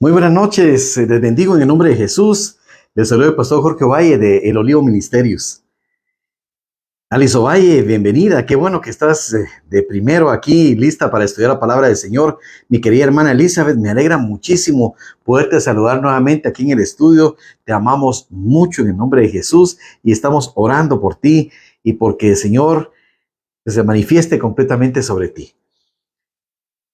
Muy buenas noches, les bendigo en el nombre de Jesús. Les saluda el pastor Jorge Ovalle de El Olivo Ministerios. Alice Ovalle, bienvenida. Qué bueno que estás de primero aquí, lista para estudiar la palabra del Señor. Mi querida hermana Elizabeth, me alegra muchísimo poderte saludar nuevamente aquí en el estudio. Te amamos mucho en el nombre de Jesús y estamos orando por ti y porque el Señor se manifieste completamente sobre ti.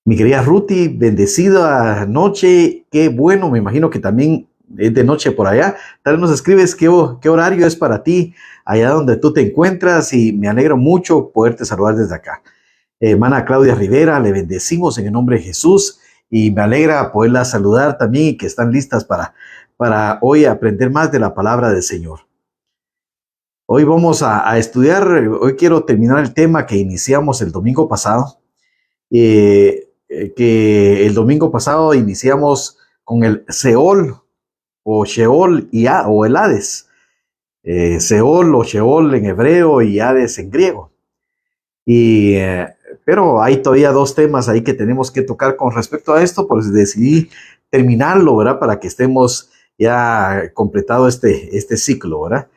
Mi querida Ruti, bendecida noche, qué bueno, me imagino que también es de noche por allá. Tal vez nos escribes qué horario es para ti allá donde tú te encuentras y me alegro mucho poderte saludar desde acá. Hermana Claudia Rivera, le bendecimos en el nombre de Jesús y me alegra poderla saludar también y que están listas para hoy aprender más de la palabra del Señor. Hoy vamos a estudiar, hoy quiero terminar el tema que iniciamos el domingo pasado. Que el domingo pasado iniciamos con el Seol o Sheol o el Hades. Seol o Sheol en hebreo y Hades en griego. Pero hay todavía dos temas ahí que tenemos que tocar con respecto a esto, pues decidí terminarlo, ¿verdad? Para que estemos ya completado este ciclo, ¿verdad?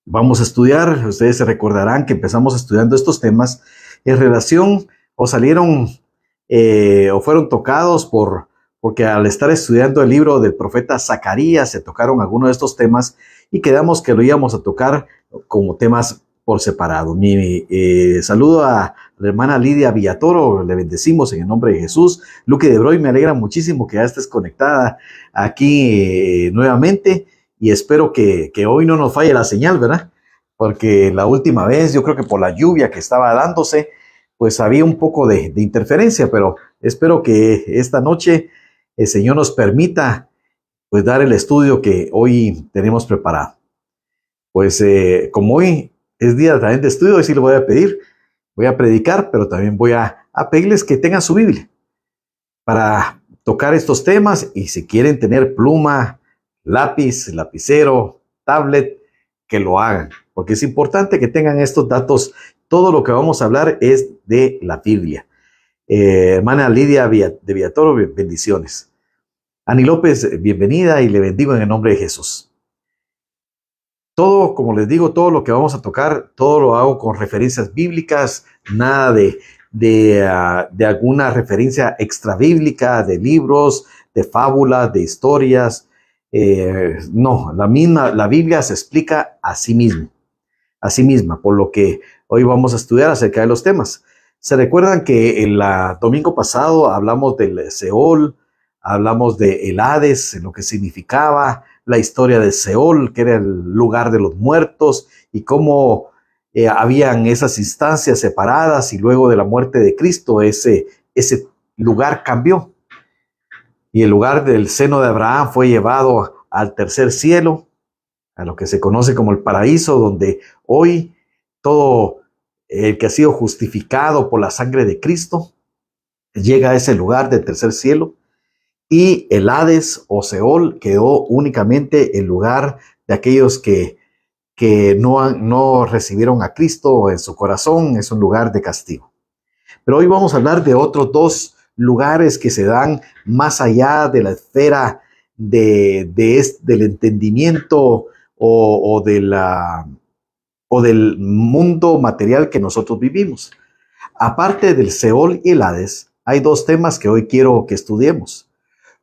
Vamos a estudiar, ustedes se recordarán que empezamos estudiando estos temas en relación o salieron o fueron tocados porque al estar estudiando el libro del profeta Zacarías se tocaron algunos de estos temas y quedamos que lo íbamos a tocar como temas por separado. Mi saludo a la hermana Lidia Villatoro, le bendecimos en el nombre de Jesús. Luque de Broy, me alegra muchísimo que ya estés conectada aquí nuevamente. Y espero que hoy no nos falle la señal, ¿verdad? Porque la última vez, yo creo que por la lluvia que estaba dándose, pues había un poco de interferencia, pero espero que esta noche el Señor nos permita pues dar el estudio que hoy tenemos preparado. Pues como hoy es día también de estudio, hoy sí lo voy a pedir, voy a predicar, pero también voy a pedirles que tengan su Biblia para tocar estos temas y si quieren tener pluma, lápiz, lapicero, tablet, que lo hagan, porque es importante que tengan estos datos. Todo lo que vamos a hablar es de la Biblia. Hermana Lidia de Villatoro, bendiciones. Ani López, bienvenida y le bendigo en el nombre de Jesús. Todo, como les digo, todo lo que vamos a tocar, todo lo hago con referencias bíblicas, nada de alguna referencia extra bíblica, de libros, de fábulas, de historias. No, la Biblia se explica a sí misma, por lo que hoy vamos a estudiar acerca de los temas. ¿Se recuerdan que el domingo pasado hablamos del Seol, hablamos de el Hades, lo que significaba, la historia de Seol, que era el lugar de los muertos, y cómo habían esas instancias separadas, y luego de la muerte de Cristo ese lugar cambió? Y el lugar del seno de Abraham fue llevado al tercer cielo, a lo que se conoce como el paraíso, donde hoy todo el que ha sido justificado por la sangre de Cristo llega a ese lugar del tercer cielo, y el Hades o Seol quedó únicamente el lugar de aquellos que no recibieron a Cristo en su corazón, es un lugar de castigo. Pero hoy vamos a hablar de otros dos lugares que se dan más allá de la esfera del entendimiento o del mundo material que nosotros vivimos. Aparte del Seol y el Hades, hay dos temas que hoy quiero que estudiemos.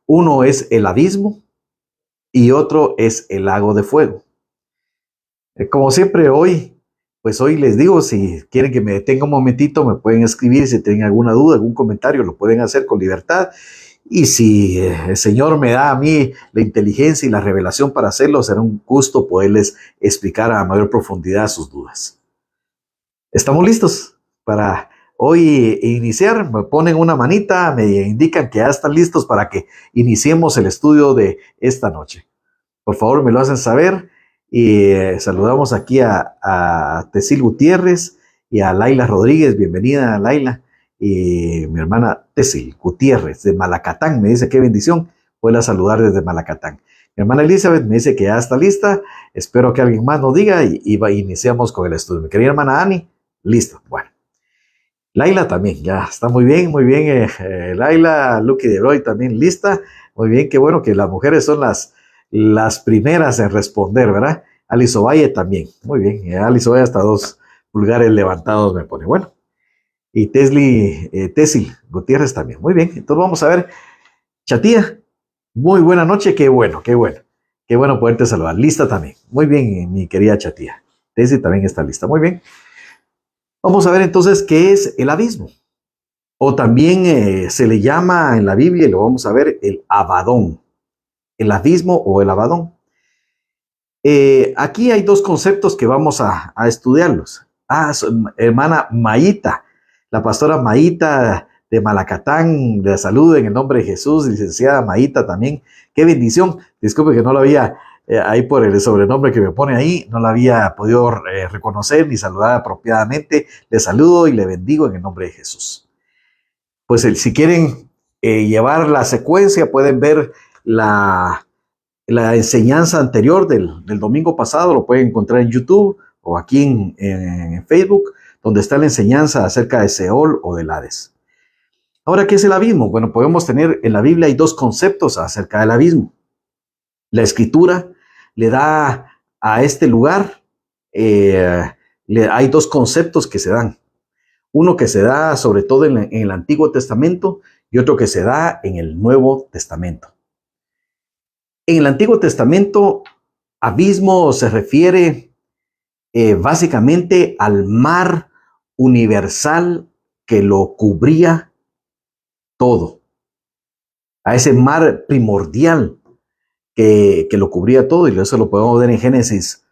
Uno es el abismo y otro es el lago de fuego. Como siempre pues hoy les digo, si quieren que me detenga un momentito, me pueden escribir, si tienen alguna duda, algún comentario, lo pueden hacer con libertad. Y si el Señor me da a mí la inteligencia y la revelación para hacerlo, será un gusto poderles explicar a mayor profundidad sus dudas. ¿Estamos listos para hoy iniciar? Me ponen una manita, me indican que ya están listos para que iniciemos el estudio de esta noche. Por favor, me lo hacen saber. Y saludamos aquí a Tesil Gutiérrez y a Laila Rodríguez. Bienvenida, Laila. Y mi hermana Tesil Gutiérrez de Malacatán me dice qué bendición. Pueda saludar desde Malacatán. Mi hermana Elizabeth me dice que ya está lista. Espero que alguien más nos diga y iniciamos con el estudio. Mi querida hermana Ani, listo. Bueno, Laila también, ya está muy bien. Laila, Lucky de Broy también lista. Muy bien, qué bueno que las mujeres son las primeras en responder, ¿verdad? Alice Ovalle también, muy bien. Alice Ovalle hasta 2 pulgares levantados me pone. Bueno, y Tesil Gutiérrez también, muy bien. Entonces vamos a ver, Chatía, muy buena noche, qué bueno, qué bueno. Qué bueno poderte saludar. Lista también. Muy bien, mi querida Chatía. Tesil también está lista, muy bien. Vamos a ver entonces qué es el abismo. O también se le llama en la Biblia, y lo vamos a ver, el Abadón, el abismo o el Abadón. Aquí hay 2 conceptos que vamos a estudiarlos. Hermana Maíta, la pastora Maíta de Malacatán, le saludo en el nombre de Jesús, licenciada Maíta también. Qué bendición. Disculpe que no la había, ahí por el sobrenombre que me pone ahí, no la había podido reconocer ni saludar apropiadamente. Le saludo y le bendigo en el nombre de Jesús. Pues si quieren llevar la secuencia, pueden ver la enseñanza anterior del domingo pasado, lo pueden encontrar en YouTube o aquí en Facebook, donde está la enseñanza acerca de Seol o del Hades. Ahora, ¿qué es el abismo? Bueno, podemos tener en la Biblia hay 2 conceptos acerca del abismo. La escritura le da a este lugar, hay 2 conceptos que se dan. Uno que se da sobre todo en el Antiguo Testamento y otro que se da en el Nuevo Testamento. En el Antiguo Testamento, abismo se refiere básicamente al mar universal que lo cubría todo, a ese mar primordial que lo cubría todo, y eso lo podemos ver en Génesis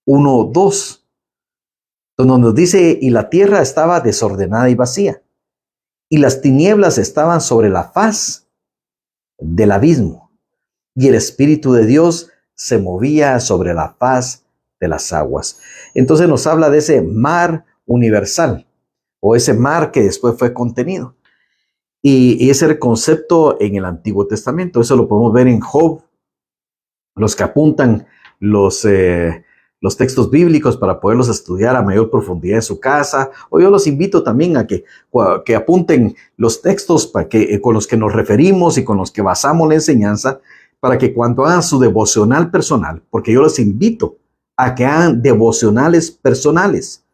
1:2, donde nos dice, y la tierra estaba desordenada y vacía, y las tinieblas estaban sobre la faz del abismo, y el Espíritu de Dios se movía sobre la faz de las aguas. Entonces nos habla de ese mar universal, o ese mar que después fue contenido. Y ese era el concepto en el Antiguo Testamento. Eso lo podemos ver en Job, los que apuntan los textos bíblicos para poderlos estudiar a mayor profundidad en su casa. O yo los invito también a que apunten los textos con los que nos referimos y con los que basamos la enseñanza, para que cuando hagan su devocional personal, porque yo los invito a que hagan devocionales personales,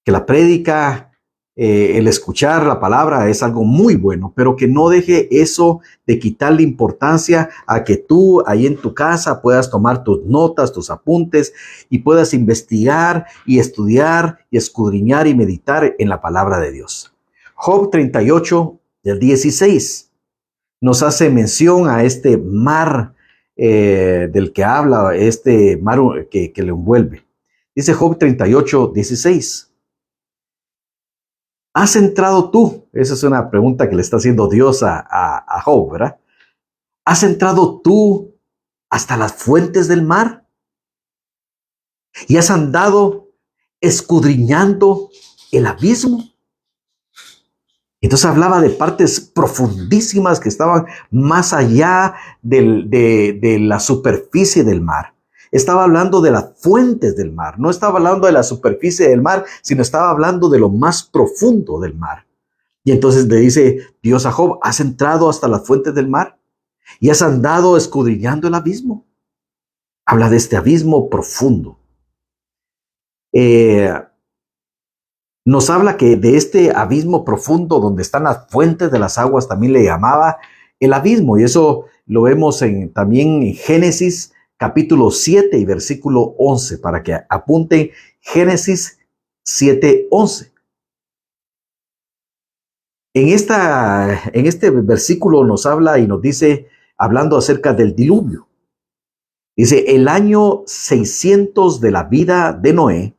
que la prédica, el escuchar la palabra es algo muy bueno, pero que no deje eso de quitarle importancia a que tú ahí en tu casa puedas tomar tus notas, tus apuntes y puedas investigar y estudiar y escudriñar y meditar en la palabra de Dios. Job 38, del 16, nos hace mención a este mar del que habla, este mar que le envuelve. Dice Job 38, 16. ¿Has entrado tú? Esa es una pregunta que le está haciendo Dios a Job, ¿verdad? ¿Has entrado tú hasta las fuentes del mar? ¿Y has andado escudriñando el abismo? Entonces hablaba de partes profundísimas que estaban más allá de la superficie del mar. Estaba hablando de las fuentes del mar. No estaba hablando de la superficie del mar, sino estaba hablando de lo más profundo del mar. Y entonces le dice Dios a Job, ¿has entrado hasta las fuentes del mar? ¿Y has andado escudriñando el abismo? Habla de este abismo profundo. Nos habla que de este abismo profundo donde están las fuentes de las aguas también le llamaba el abismo. Y eso lo vemos también en Génesis capítulo 7 y versículo 11, para que apunten Génesis 7:11. En este versículo nos habla y nos dice, hablando acerca del diluvio, dice, el año 600 de la vida de Noé,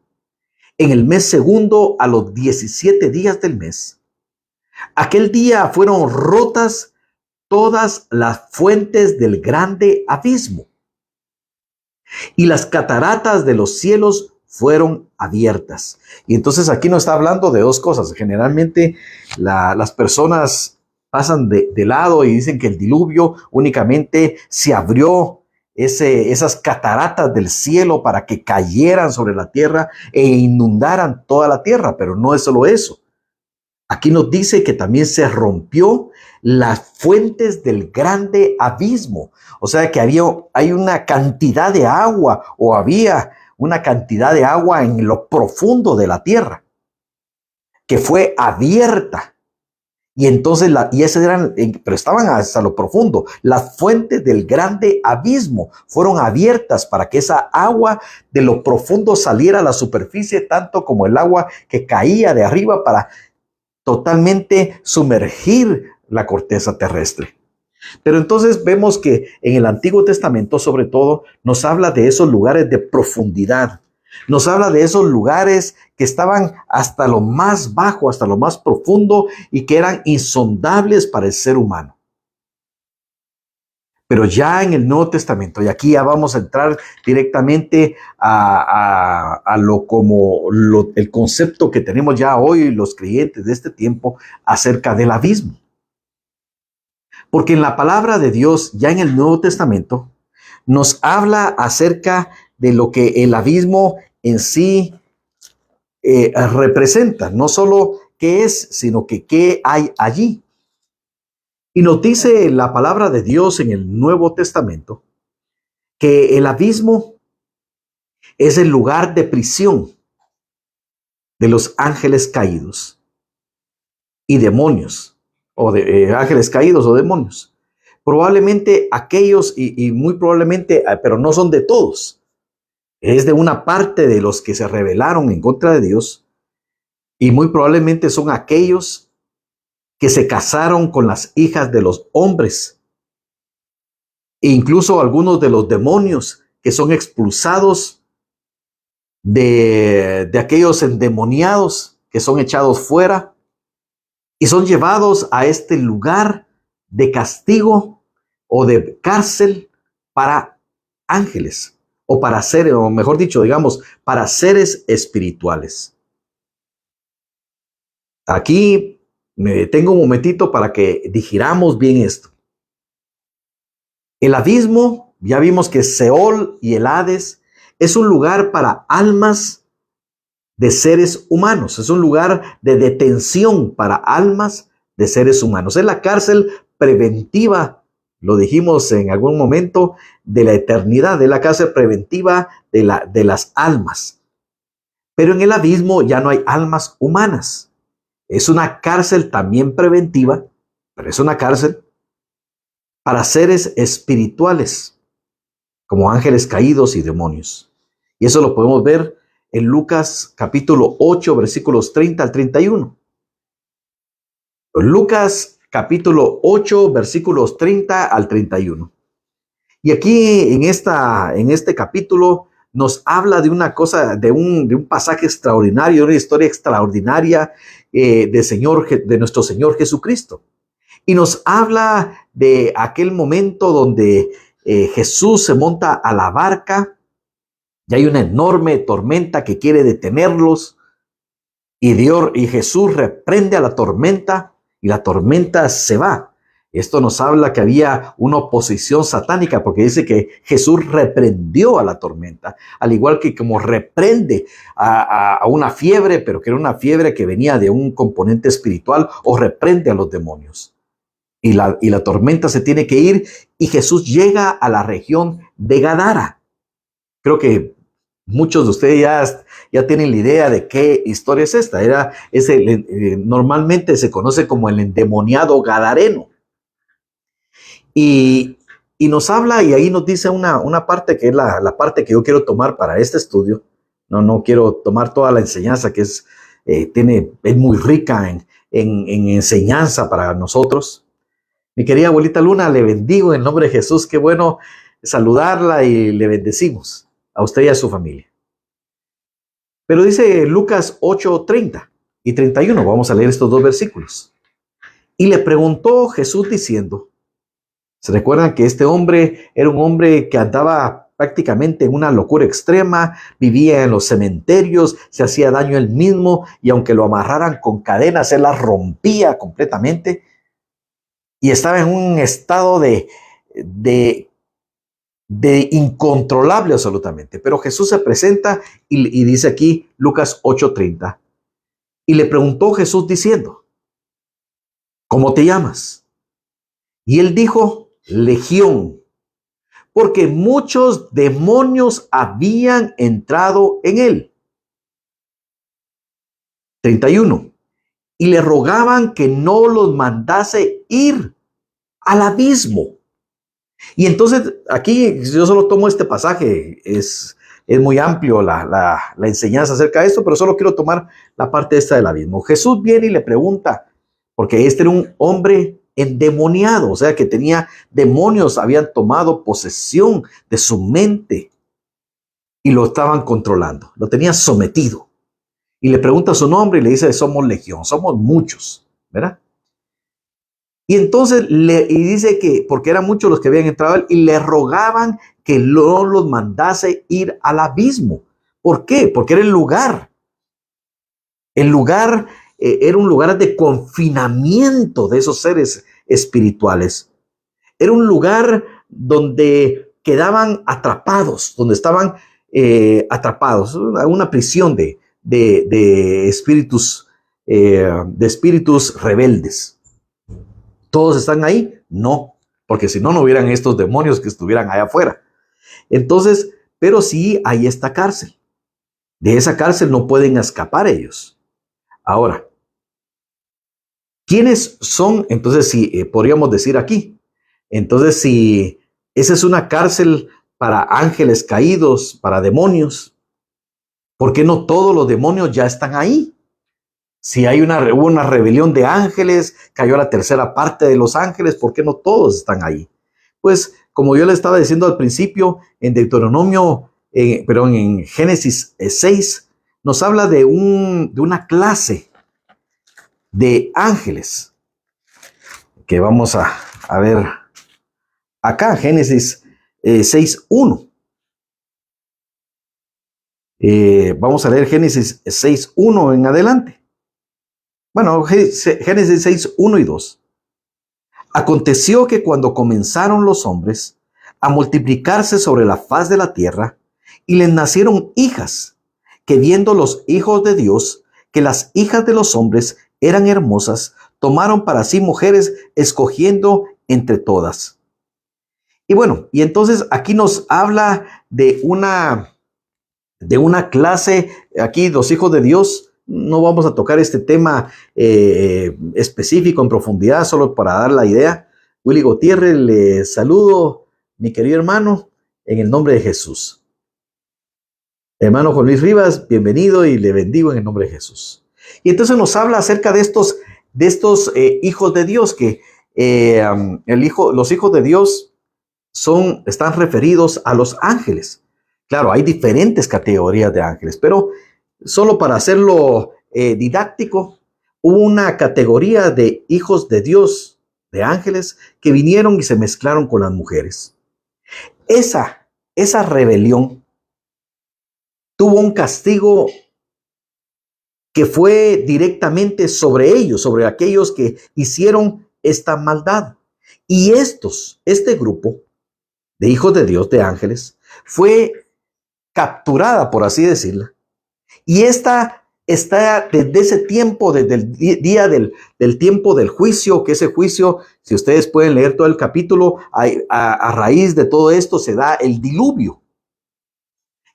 en el mes segundo, a los 17 días del mes, aquel día fueron rotas todas las fuentes del grande abismo, y las cataratas de los cielos fueron abiertas. Y entonces aquí nos está hablando de 2 cosas. Generalmente las personas pasan de lado y dicen que el diluvio únicamente se abrió esas cataratas del cielo para que cayeran sobre la tierra e inundaran toda la tierra, pero no es solo eso. Aquí nos dice que también se rompió las fuentes del grande abismo. O sea que hay una cantidad de agua, o había una cantidad de agua en lo profundo de la tierra, que fue abierta. Y entonces, pero estaban hasta lo profundo. Las fuentes del grande abismo fueron abiertas para que esa agua de lo profundo saliera a la superficie, tanto como el agua que caía de arriba para totalmente sumergir la corteza terrestre. Pero entonces vemos que en el Antiguo Testamento, sobre todo, nos habla de esos lugares de profundidad. Nos habla de esos lugares que estaban hasta lo más bajo, hasta lo más profundo y que eran insondables para el ser humano. Pero ya en el Nuevo Testamento, y aquí ya vamos a entrar directamente el concepto que tenemos ya hoy los creyentes de este tiempo acerca del abismo. Porque en la palabra de Dios, ya en el Nuevo Testamento, nos habla acerca de lo que el abismo en sí representa. No solo qué es, sino que qué hay allí. Y nos dice la palabra de Dios en el Nuevo Testamento que el abismo es el lugar de prisión de los ángeles caídos y demonios, o de ángeles caídos o demonios. Probablemente aquellos, y muy probablemente, pero no son de todos, es de una parte de los que se rebelaron en contra de Dios, y muy probablemente son aquellos que se casaron con las hijas de los hombres, e incluso algunos de los demonios que son expulsados de aquellos endemoniados que son echados fuera y son llevados a este lugar de castigo o de cárcel para ángeles, o para seres, o mejor dicho, digamos, para seres espirituales. Aquí me detengo un momentito para que digiramos bien esto. El abismo, ya vimos que Seol y el Hades es un lugar para almas de seres humanos, es un lugar de detención para almas de seres humanos. Es la cárcel preventiva, lo dijimos en algún momento, de la eternidad, es la cárcel preventiva de las almas. Pero en el abismo ya no hay almas humanas. Es una cárcel también preventiva, pero es una cárcel para seres espirituales, como ángeles caídos y demonios. Y eso lo podemos ver en Lucas capítulo 8, versículos 30 al 31. Lucas capítulo 8, versículos 30 al 31. Y aquí en este capítulo nos habla de una cosa, de un pasaje extraordinario, de una historia extraordinaria de nuestro Señor Jesucristo. Y nos habla de aquel momento donde Jesús se monta a la barca y hay una enorme tormenta que quiere detenerlos. Y Jesús reprende a la tormenta y la tormenta se va. Esto nos habla que había una oposición satánica, porque dice que Jesús reprendió a la tormenta, al igual que como reprende a una fiebre, pero que era una fiebre que venía de un componente espiritual, o reprende a los demonios. Y la tormenta se tiene que ir y Jesús llega a la región de Gadara. Creo que muchos de ustedes ya tienen la idea de qué historia es esta. Normalmente se conoce como el endemoniado gadareno. Y nos habla, y ahí nos dice una parte que es la parte que yo quiero tomar para este estudio. No quiero tomar toda la enseñanza que es muy rica en enseñanza para nosotros. Mi querida abuelita Luna, le bendigo en nombre de Jesús. Qué bueno saludarla y le bendecimos a usted y a su familia. Pero dice Lucas 8, 30 y 31. Vamos a leer estos dos versículos. Y le preguntó Jesús diciendo, ¿se recuerdan que este hombre era un hombre que andaba prácticamente en una locura extrema? Vivía en los cementerios, se hacía daño él mismo, y aunque lo amarraran con cadenas, él las rompía completamente. Y estaba en un estado de incontrolable absolutamente. Pero Jesús se presenta y dice aquí Lucas 8:30. Y le preguntó Jesús diciendo, ¿cómo te llamas? Y él dijo, Legión, porque muchos demonios habían entrado en él. 31. Y le rogaban que no los mandase ir al abismo. Y entonces aquí yo solo tomo este pasaje, es muy amplio la enseñanza acerca de esto, pero solo quiero tomar la parte esta del abismo. Jesús viene y le pregunta, porque este era un hombre endemoniado, o sea que tenía demonios, habían tomado posesión de su mente y lo estaban controlando, lo tenían sometido. Y le pregunta su nombre y le dice, somos legión, somos muchos, ¿verdad? Y entonces dice que, porque eran muchos los que habían entrado a él, y le rogaban que no los mandase ir al abismo. ¿Por qué? Porque era el lugar. El lugar era un lugar de confinamiento de esos seres espirituales. Era un lugar donde quedaban atrapados, donde estaban atrapados, una prisión de espíritus rebeldes. ¿Todos están ahí? No, porque si no, no hubieran estos demonios que estuvieran allá afuera. Entonces, pero sí hay esta cárcel. De esa cárcel no pueden escapar ellos. Ahora, ¿quiénes son? Entonces, si podríamos decir aquí, entonces si esa es una cárcel para ángeles caídos, para demonios, ¿por qué no todos los demonios ya están ahí? Si hubo una rebelión de ángeles, cayó la tercera parte de los ángeles, ¿por qué no todos están ahí? Pues, como yo le estaba diciendo al principio, en Deuteronomio, en Génesis 6, nos habla de una clase de ángeles que vamos a ver acá, Génesis 6:1. Vamos a leer Génesis 6:1 en adelante. Bueno, Génesis 6:1 y 2. Aconteció que cuando comenzaron los hombres a multiplicarse sobre la faz de la tierra, y les nacieron hijas, que viendo los hijos de Dios, que las hijas de los hombres eran hermosas, tomaron para sí mujeres, escogiendo entre todas. Y bueno, y entonces aquí nos habla de una clase, aquí los hijos de Dios. No vamos a tocar este tema específico en profundidad, solo para dar la idea. Willy Gutiérrez, le saludo, mi querido hermano, en el nombre de Jesús. Hermano Juan Luis Rivas, bienvenido y le bendigo en el nombre de Jesús. Y entonces nos habla acerca de estos hijos de Dios, que los hijos de Dios están referidos a los ángeles. Claro, hay diferentes categorías de ángeles, pero solo para hacerlo didáctico, hubo una categoría de hijos de Dios, de ángeles, que vinieron y se mezclaron con las mujeres. Esa rebelión tuvo un castigo que fue directamente sobre ellos, sobre aquellos que hicieron esta maldad. Y este grupo de hijos de Dios, de ángeles, fue capturada, por así decirlo. Y esta está desde ese tiempo, desde el día del tiempo del juicio, que ese juicio, si ustedes pueden leer todo el capítulo, a raíz de todo esto se da el diluvio.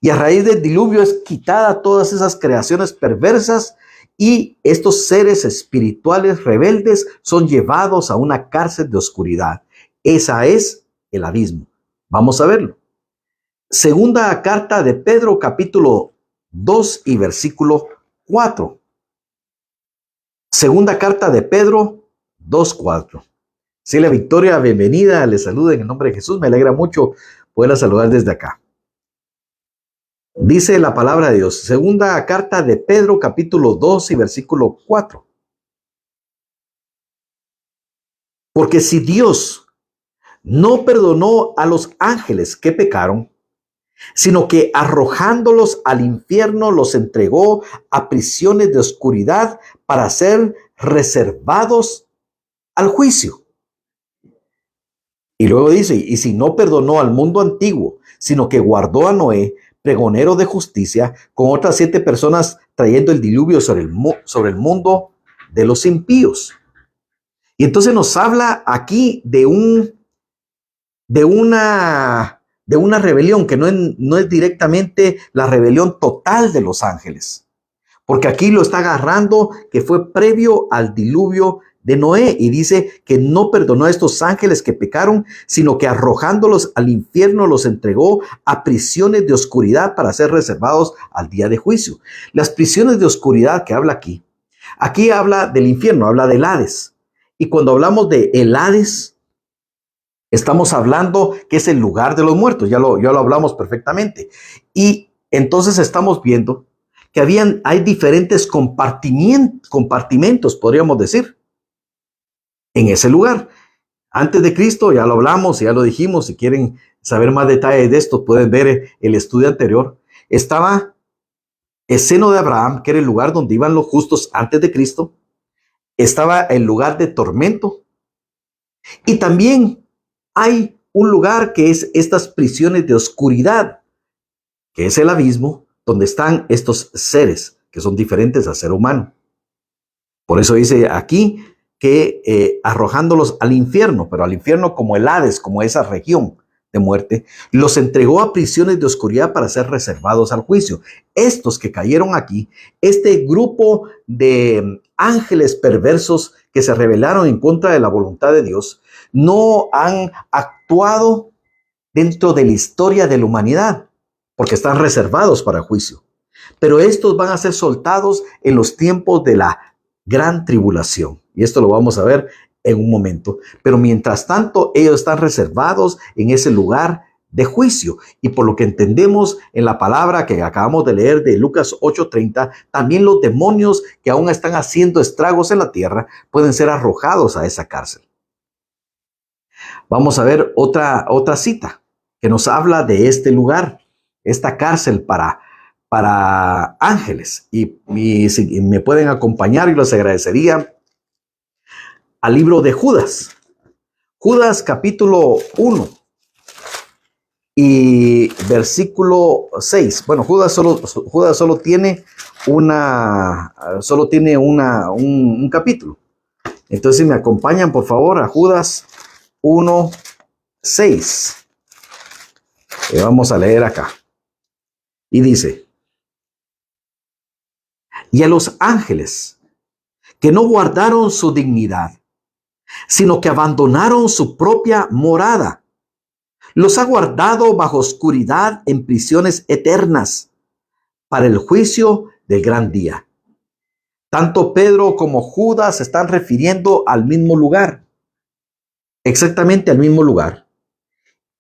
Y a raíz del diluvio es quitada todas esas creaciones perversas y estos seres espirituales rebeldes son llevados a una cárcel de oscuridad. Esa es el abismo. Vamos a verlo. Segunda carta de Pedro, capítulo 2 y versículo 4. Segunda carta de Pedro 2:4. Sí, la Victoria, bienvenida, le saludo en el nombre de Jesús. Me alegra mucho poderla saludar desde acá. Dice la palabra de Dios, segunda carta de Pedro, capítulo 2 y versículo 4. Porque si Dios no perdonó a los ángeles que pecaron, sino que arrojándolos al infierno los entregó a prisiones de oscuridad para ser reservados al juicio. Y luego dice, y si no perdonó al mundo antiguo, sino que guardó a Noé, pregonero de justicia, con otras 7 personas, trayendo el diluvio sobre el mundo de los impíos. Y entonces nos habla aquí de una rebelión que no es directamente la rebelión total de los ángeles, porque aquí lo está agarrando que fue previo al diluvio de Noé, y dice que no perdonó a estos ángeles que pecaron, sino que arrojándolos al infierno los entregó a prisiones de oscuridad para ser reservados al día de juicio. Las prisiones de oscuridad que habla aquí habla del infierno, habla del Hades. Y cuando hablamos de el Hades, estamos hablando que es el lugar de los muertos, ya lo hablamos perfectamente. Y entonces estamos viendo que hay diferentes compartimentos, podríamos decir, en ese lugar. Antes de Cristo, ya lo hablamos, ya lo dijimos, si quieren saber más detalles de esto, pueden ver el estudio anterior. Estaba el seno de Abraham, que era el lugar donde iban los justos antes de Cristo. Estaba el lugar de tormento. Y también hay un lugar que es estas prisiones de oscuridad, que es el abismo, donde están estos seres que son diferentes al ser humano. Por eso dice aquí que arrojándolos al infierno, pero al infierno como el Hades, como esa región de muerte, los entregó a prisiones de oscuridad para ser reservados al juicio. Estos que cayeron aquí, este grupo de ángeles perversos que se rebelaron en contra de la voluntad de Dios, no han actuado dentro de la historia de la humanidad, porque están reservados para el juicio. Pero estos van a ser soltados en los tiempos de la gran tribulación. Y esto lo vamos a ver en un momento. Pero mientras tanto, ellos están reservados en ese lugar de juicio. Y por lo que entendemos en la palabra que acabamos de leer de Lucas 8:30, también los demonios que aún están haciendo estragos en la tierra pueden ser arrojados a esa cárcel. Vamos a ver otra cita que nos habla de este lugar, esta cárcel para ángeles. Y si me pueden acompañar, y los agradecería, al libro de Judas. Judas capítulo 1 y versículo 6. Bueno, Judas solo tiene un capítulo. Entonces, si me acompañan, por favor, a Judas 1:6. Vamos a leer acá. Y dice: y a los ángeles que no guardaron su dignidad, sino que abandonaron su propia morada, los ha guardado bajo oscuridad en prisiones eternas para el juicio del gran día. Tanto Pedro como Judas se están refiriendo al mismo lugar, exactamente al mismo lugar.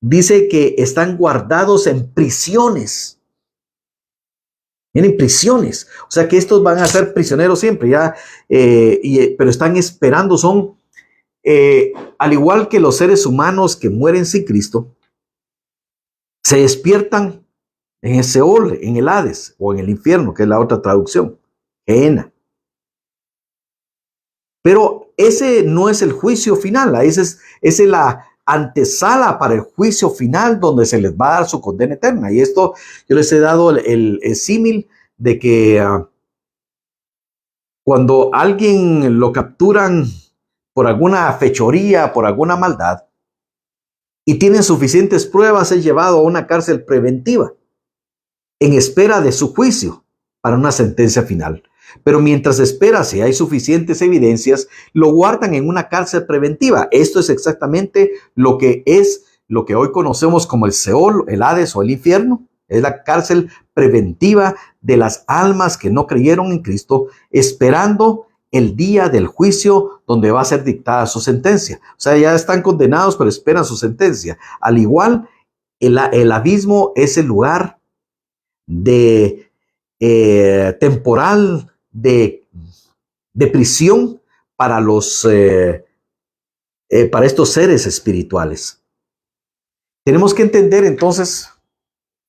Dice que están guardados en prisiones. En prisiones. O sea que estos van a ser prisioneros siempre, pero están esperando, al igual que los seres humanos que mueren sin Cristo, se despiertan en el Seol, en el Hades, o en el infierno, que es la otra traducción, Gehenna. Pero ese no es el juicio final, esa es la antesala para el juicio final, donde se les va a dar su condena eterna. Y esto yo les he dado el símil de que cuando alguien lo capturan por alguna fechoría, por alguna maldad, y tienen suficientes pruebas, es llevado a una cárcel preventiva en espera de su juicio para una sentencia final. Pero mientras espera, si hay suficientes evidencias, lo guardan en una cárcel preventiva. Esto es exactamente lo que hoy conocemos como el Seol, el Hades o el infierno. Es la cárcel preventiva de las almas que no creyeron en Cristo, esperando el día del juicio donde va a ser dictada su sentencia. O sea, ya están condenados, pero esperan su sentencia. Al igual, el abismo es el lugar temporal de prisión para estos seres espirituales. Tenemos que entender entonces,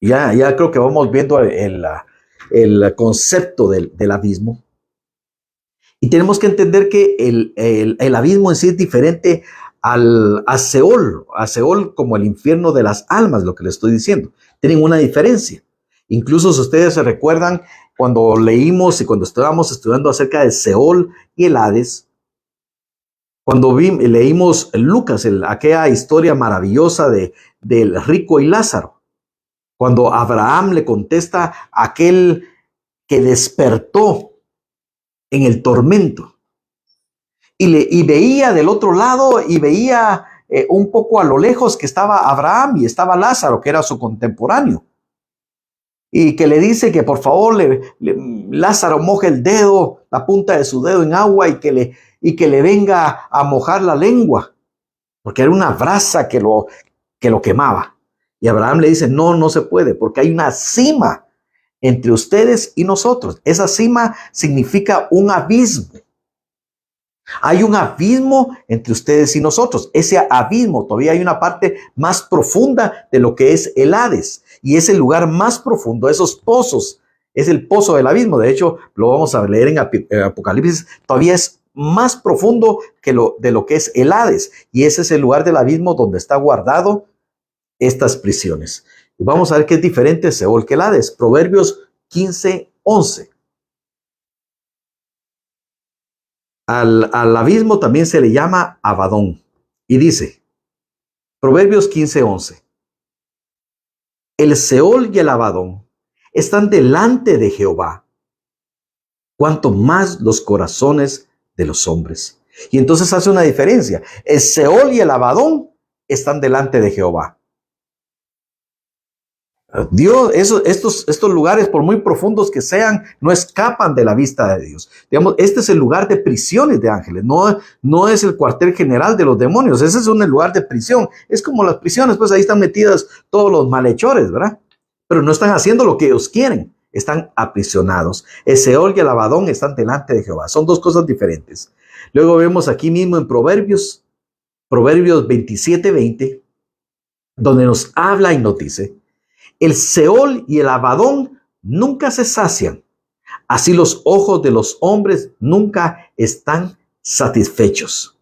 ya creo que vamos viendo el concepto del abismo. Y tenemos que entender que el abismo en sí es diferente a Seol como el infierno de las almas, lo que les estoy diciendo. Tienen una diferencia. Incluso si ustedes se recuerdan, cuando leímos y cuando estábamos estudiando acerca de Seol y el Hades, leímos Lucas, aquella historia maravillosa del rico y Lázaro, cuando Abraham le contesta a aquel que despertó en el tormento y veía del otro lado y veía un poco a lo lejos que estaba Abraham y estaba Lázaro, que era su contemporáneo, y que le dice que por favor Lázaro moje el dedo, la punta de su dedo en agua y que le venga a mojar la lengua, porque era una brasa que lo quemaba. Y Abraham le dice, no, no se puede, porque hay una cima entre ustedes y nosotros. Esa cima significa un abismo. Hay un abismo entre ustedes y nosotros. Ese abismo, todavía hay una parte más profunda de lo que es el Hades. Y ese lugar más profundo, esos pozos, es el pozo del abismo. De hecho, lo vamos a leer en Apocalipsis. Todavía es más profundo de lo que es el Hades. Y ese es el lugar del abismo donde está guardado estas prisiones. Y vamos a ver qué es diferente Seol que el Hades. Proverbios 15:11. Al abismo también se le llama Abadón. Y dice, Proverbios 15:11. El Seol y el Abadón están delante de Jehová, cuanto más los corazones de los hombres. Y entonces hace una diferencia. El Seol y el Abadón están delante de Jehová. Dios, estos lugares, por muy profundos que sean, no escapan de la vista de Dios. Digamos, este es el lugar de prisiones de ángeles, no es el cuartel general de los demonios, ese es un lugar de prisión. Es como las prisiones, pues ahí están metidas todos los malhechores, ¿verdad? Pero no están haciendo lo que ellos quieren, están aprisionados. El Seol y el Abadón están delante de Jehová, son dos cosas diferentes. Luego vemos aquí mismo en Proverbios 27:20, donde nos habla y nos dice, el Seol y el Abadón nunca se sacian. Así los ojos de los hombres nunca están satisfechos.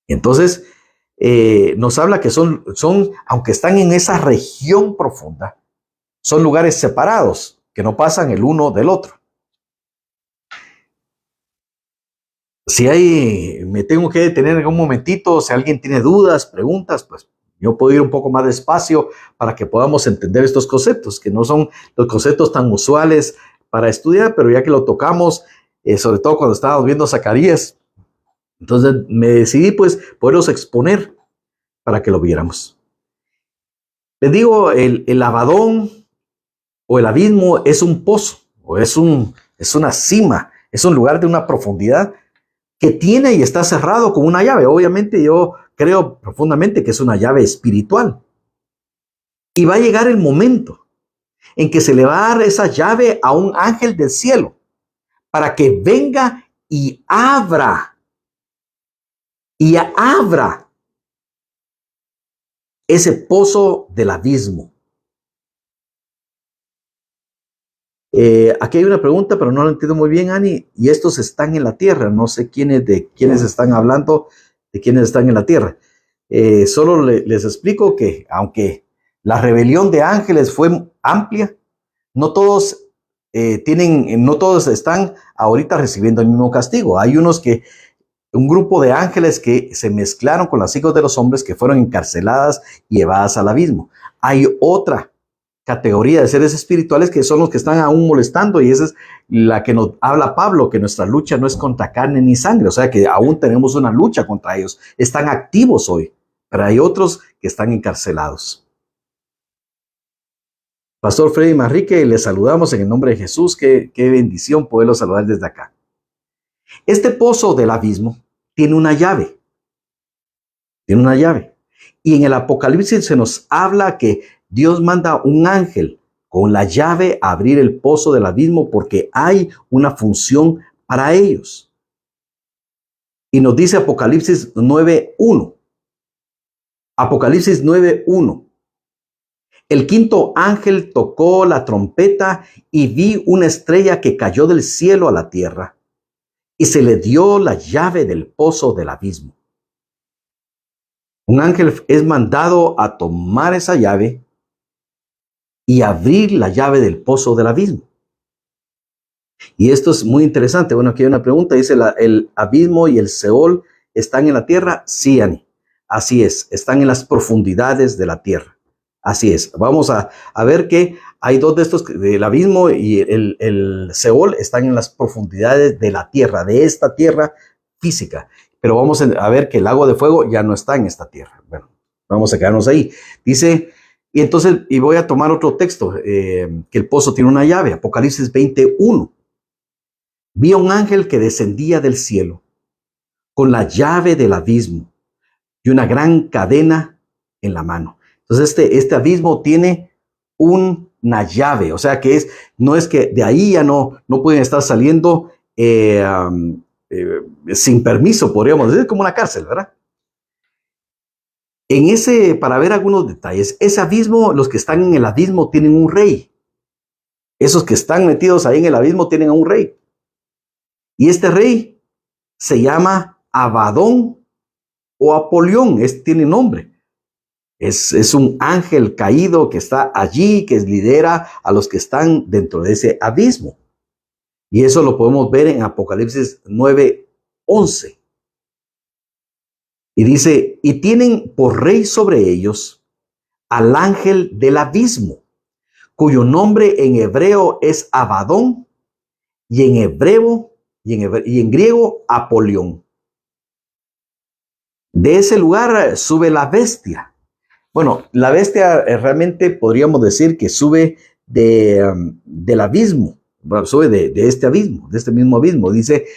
Entonces, nos habla que son, aunque están en esa región profunda, son lugares separados, que no pasan el uno del otro. Me tengo que detener en un momentito, si alguien tiene dudas, preguntas, pues yo puedo ir un poco más despacio para que podamos entender estos conceptos, que no son los conceptos tan usuales para estudiar, pero ya que lo tocamos, sobre todo cuando estábamos viendo Zacarías, entonces me decidí pues poderlos exponer para que lo viéramos. Les digo, el Abadón o el abismo es un pozo, o es una cima, es un lugar de una profundidad que tiene y está cerrado con una llave. Obviamente yo creo profundamente que es una llave espiritual. Y va a llegar el momento en que se le va a dar esa llave a un ángel del cielo para que venga y abra ese pozo del abismo. Aquí hay una pregunta, pero no la entiendo muy bien, Ani. Y estos están en la tierra. No sé de quiénes están hablando, de quiénes están en la tierra. Solo les explico que aunque la rebelión de ángeles fue amplia, no todos no todos están ahorita recibiendo el mismo castigo. Hay un grupo de ángeles que se mezclaron con los hijos de los hombres que fueron encarceladas y llevadas al abismo. Hay otra categoría de seres espirituales que son los que están aún molestando, y esa es la que nos habla Pablo, que nuestra lucha no es contra carne ni sangre, o sea que aún tenemos una lucha contra ellos, están activos hoy, pero hay otros que están encarcelados. Pastor Freddy Manrique, les saludamos en el nombre de Jesús, qué bendición poderlo saludar desde acá. Este pozo del abismo tiene una llave, y en el Apocalipsis se nos habla que Dios manda un ángel con la llave a abrir el pozo del abismo porque hay una función para ellos. Y nos dice Apocalipsis 9:1. Apocalipsis 9:1. El quinto ángel tocó la trompeta y vi una estrella que cayó del cielo a la tierra y se le dio la llave del pozo del abismo. Un ángel es mandado a tomar esa llave y abrir la llave del pozo del abismo. Y esto es muy interesante. Bueno, aquí hay una pregunta. Dice, ¿el abismo y el Seol están en la tierra? Sí, Ani. Así es. Están en las profundidades de la tierra. Así es. Vamos a ver que hay dos de estos, el abismo y el Seol están en las profundidades de la tierra, de esta tierra física. Pero vamos a ver que el lago de fuego ya no está en esta tierra. Bueno, vamos a quedarnos ahí. Dice, y entonces, y voy a tomar otro texto, que el pozo tiene una llave, Apocalipsis 21. Vi a un ángel que descendía del cielo con la llave del abismo y una gran cadena en la mano. Entonces este abismo tiene una llave, o sea que no es que de ahí ya no pueden estar saliendo sin permiso, podríamos decir, como una cárcel, ¿verdad? Para ver algunos detalles, ese abismo, los que están en el abismo tienen un rey. Esos que están metidos ahí en el abismo tienen a un rey. Y este rey se llama Abadón o Apolión, tiene nombre. Es un ángel caído que está allí, que lidera a los que están dentro de ese abismo. Y eso lo podemos ver en Apocalipsis 9:11. Y dice, y tienen por rey sobre ellos al ángel del abismo, cuyo nombre en hebreo es Abadón y en griego Apolión. De ese lugar sube la bestia. Bueno, la bestia realmente podríamos decir que sube del abismo, bueno, sube de este abismo, de este mismo abismo. Dice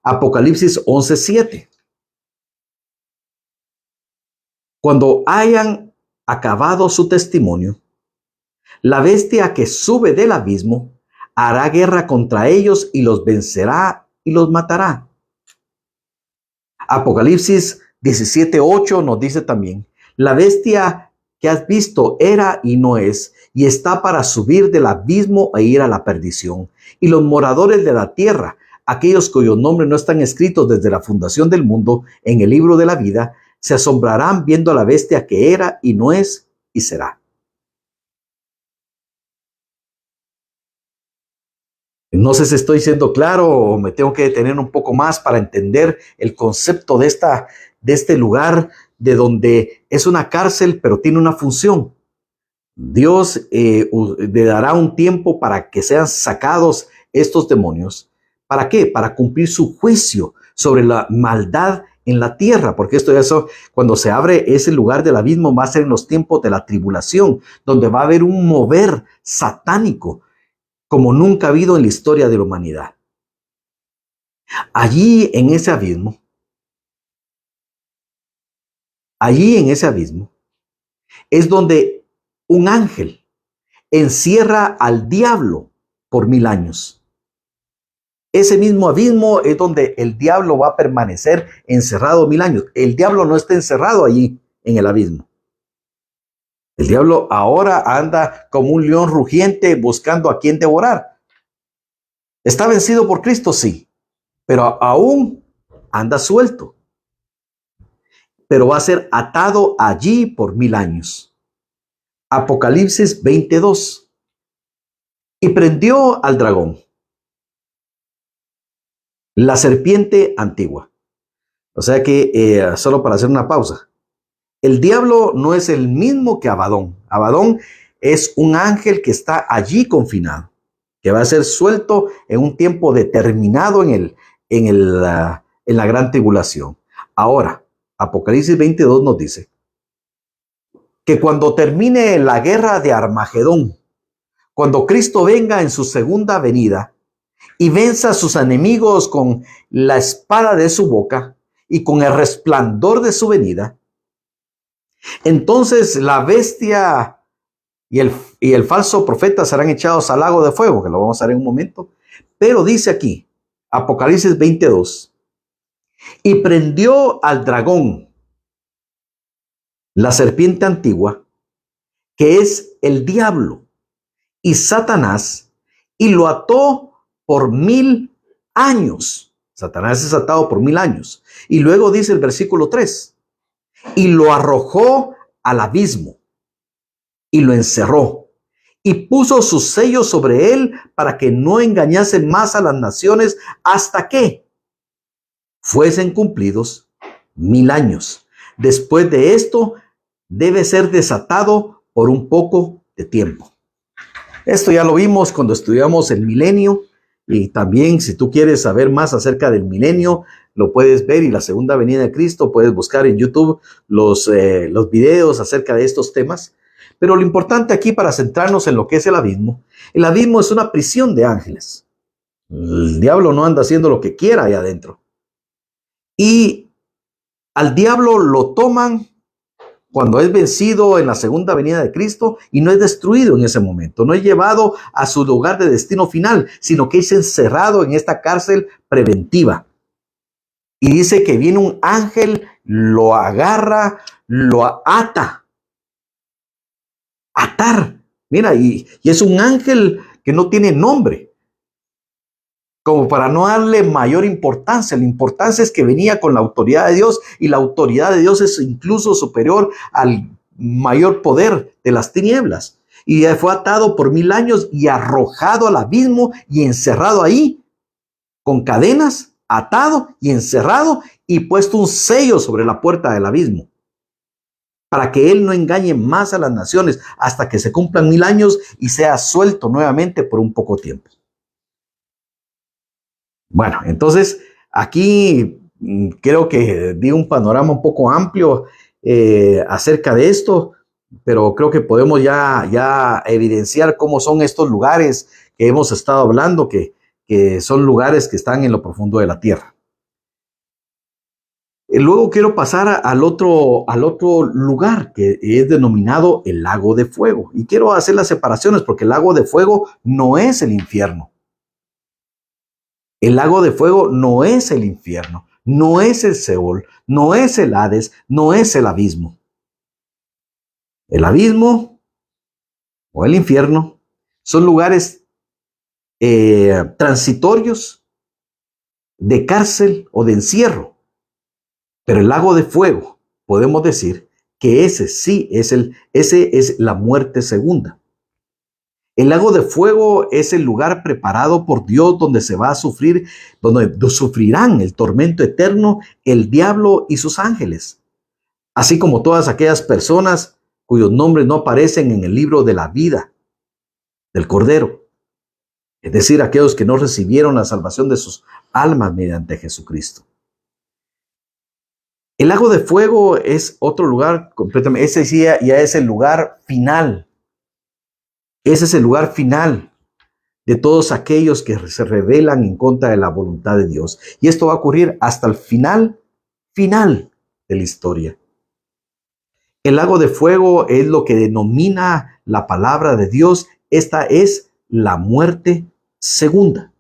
Apocalipsis 11:7. Cuando hayan acabado su testimonio, la bestia que sube del abismo hará guerra contra ellos y los vencerá y los matará. Apocalipsis 17:8 nos dice también, la bestia que has visto era y no es, y está para subir del abismo e ir a la perdición. Y los moradores de la tierra, aquellos cuyos nombres no están escritos desde la fundación del mundo en el libro de la vida, se asombrarán viendo a la bestia que era y no es y será. No sé si estoy siendo claro o me tengo que detener un poco más para entender el concepto de este lugar de donde es una cárcel, pero tiene una función. Dios le dará un tiempo para que sean sacados estos demonios. ¿Para qué? Para cumplir su juicio sobre la maldad en la tierra, porque cuando se abre ese lugar del abismo va a ser en los tiempos de la tribulación, donde va a haber un mover satánico como nunca ha habido en la historia de la humanidad. Allí en ese abismo, es donde un ángel encierra al diablo por 1000 años. Ese mismo abismo es donde el diablo va a permanecer encerrado 1000 años. El diablo no está encerrado allí en el abismo. El diablo ahora anda como un león rugiente buscando a quien devorar. ¿Está vencido por Cristo? Sí, pero aún anda suelto. Pero va a ser atado allí por 1000 años. Apocalipsis 22. Y prendió al dragón, la serpiente antigua. O sea que, solo para hacer una pausa, el diablo no es el mismo que Abadón. Abadón es un ángel que está allí confinado, que va a ser suelto en un tiempo determinado en la gran tribulación. Ahora, Apocalipsis 22 nos dice que cuando termine la guerra de Armagedón, cuando Cristo venga en su segunda venida y venza a sus enemigos con la espada de su boca y con el resplandor de su venida, entonces la bestia y el falso profeta serán echados al lago de fuego, que lo vamos a ver en un momento. Pero dice aquí, Apocalipsis 22, y prendió al dragón, la serpiente antigua, que es el diablo y Satanás, y lo ató por 1000 años. Satanás es atado por 1000 años. Y luego dice el versículo 3, y lo arrojó al abismo y lo encerró y puso sus sellos sobre él para que no engañase más a las naciones hasta que fuesen cumplidos 1000 años. Después de esto, debe ser desatado por un poco de tiempo. Esto ya lo vimos cuando estudiamos el milenio, y también si tú quieres saber más acerca del milenio, lo puedes ver, y la segunda venida de Cristo, puedes buscar en YouTube los videos acerca de estos temas. Pero lo importante aquí, para centrarnos en lo que es el abismo es una prisión de ángeles. El diablo no anda haciendo lo que quiera ahí adentro. Y al diablo lo toman cuando es vencido en la segunda venida de Cristo y no es destruido en ese momento, no es llevado a su lugar de destino final, sino que es encerrado en esta cárcel preventiva. Y dice que viene un ángel, lo agarra, lo ata. Atar. Mira, y es un ángel que no tiene nombre, como para no darle mayor importancia. La importancia es que venía con la autoridad de Dios, y la autoridad de Dios es incluso superior al mayor poder de las tinieblas. Y fue atado por 1000 años y arrojado al abismo y encerrado ahí, con cadenas, atado y encerrado, y puesto un sello sobre la puerta del abismo, para que él no engañe más a las naciones hasta que se cumplan 1000 años y sea suelto nuevamente por un poco tiempo. Bueno, entonces aquí creo que di un panorama un poco amplio acerca de esto, pero creo que podemos ya evidenciar cómo son estos lugares que hemos estado hablando, que son lugares que están en lo profundo de la tierra. Luego quiero pasar al otro lugar, que es denominado el lago de fuego. Y quiero hacer las separaciones, porque el lago de fuego no es el infierno. El lago de fuego no es el infierno, no es el Seol, no es el Hades, no es el abismo. El abismo o el infierno son lugares transitorios de cárcel o de encierro. Pero el lago de fuego, podemos decir que ese sí ese es la muerte segunda. El lago de fuego es el lugar preparado por Dios donde se va a sufrir, donde sufrirán el tormento eterno el diablo y sus ángeles, así como todas aquellas personas cuyos nombres no aparecen en el libro de la vida del Cordero, es decir, aquellos que no recibieron la salvación de sus almas mediante Jesucristo. El lago de fuego es otro lugar completamente, ese sí ya es el lugar final. Ese es el lugar final de todos aquellos que se rebelan en contra de la voluntad de Dios. Y esto va a ocurrir hasta el final de la historia. El lago de fuego es lo que denomina la palabra de Dios. Esta es la muerte segunda.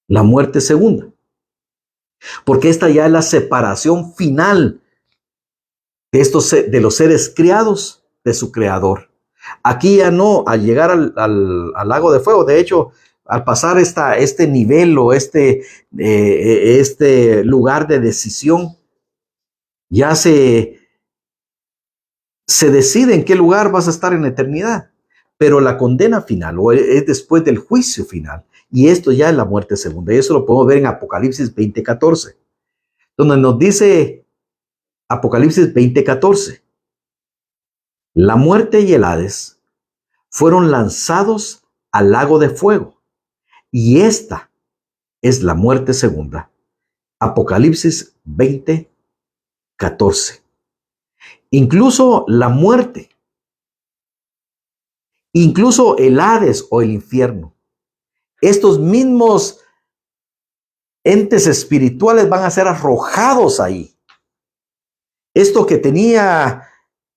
La muerte segunda. Porque esta ya es la separación final de los seres criados de su creador. Aquí ya no, al llegar al lago de fuego, de hecho, al pasar este nivel o este lugar de decisión, ya se decide en qué lugar vas a estar en la eternidad. Pero la condena final o es después del juicio final. Y esto ya es la muerte segunda. Y eso lo podemos ver en Apocalipsis 20:14, donde nos dice Apocalipsis 20:14. La muerte y el Hades fueron lanzados al lago de fuego. Y esta es la muerte segunda. Apocalipsis 20:14. Incluso la muerte, incluso el Hades o el infierno, estos mismos entes espirituales van a ser arrojados ahí. Esto que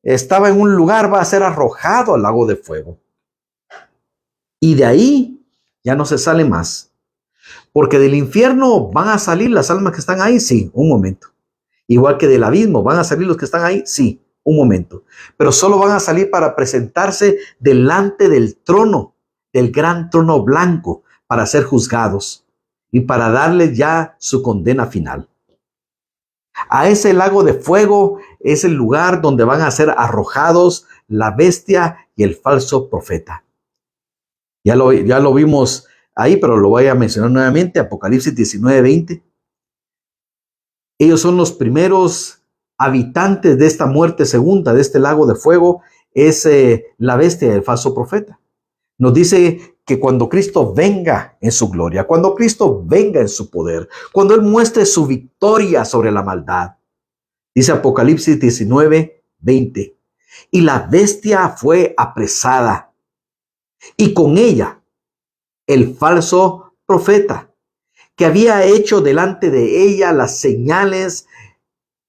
estaba en un lugar, va a ser arrojado al lago de fuego. Y de ahí ya no se sale más. Porque del infierno van a salir las almas que están ahí, sí, un momento. Igual que del abismo, ¿van a salir los que están ahí? Sí, un momento. Pero solo van a salir para presentarse delante del trono, del gran trono blanco, para ser juzgados y para darles ya su condena final. A ese lago de fuego es el lugar donde van a ser arrojados la bestia y el falso profeta. Ya lo vimos ahí, pero lo voy a mencionar nuevamente. Apocalipsis 19:20. Ellos son los primeros habitantes de esta muerte segunda, de este lago de fuego. Es la bestia y el falso profeta. Nos dice que cuando Cristo venga en su gloria, cuando Cristo venga en su poder, cuando Él muestre su victoria sobre la maldad, dice Apocalipsis 19:20, y la bestia fue apresada, y con ella el falso profeta, que había hecho delante de ella las señales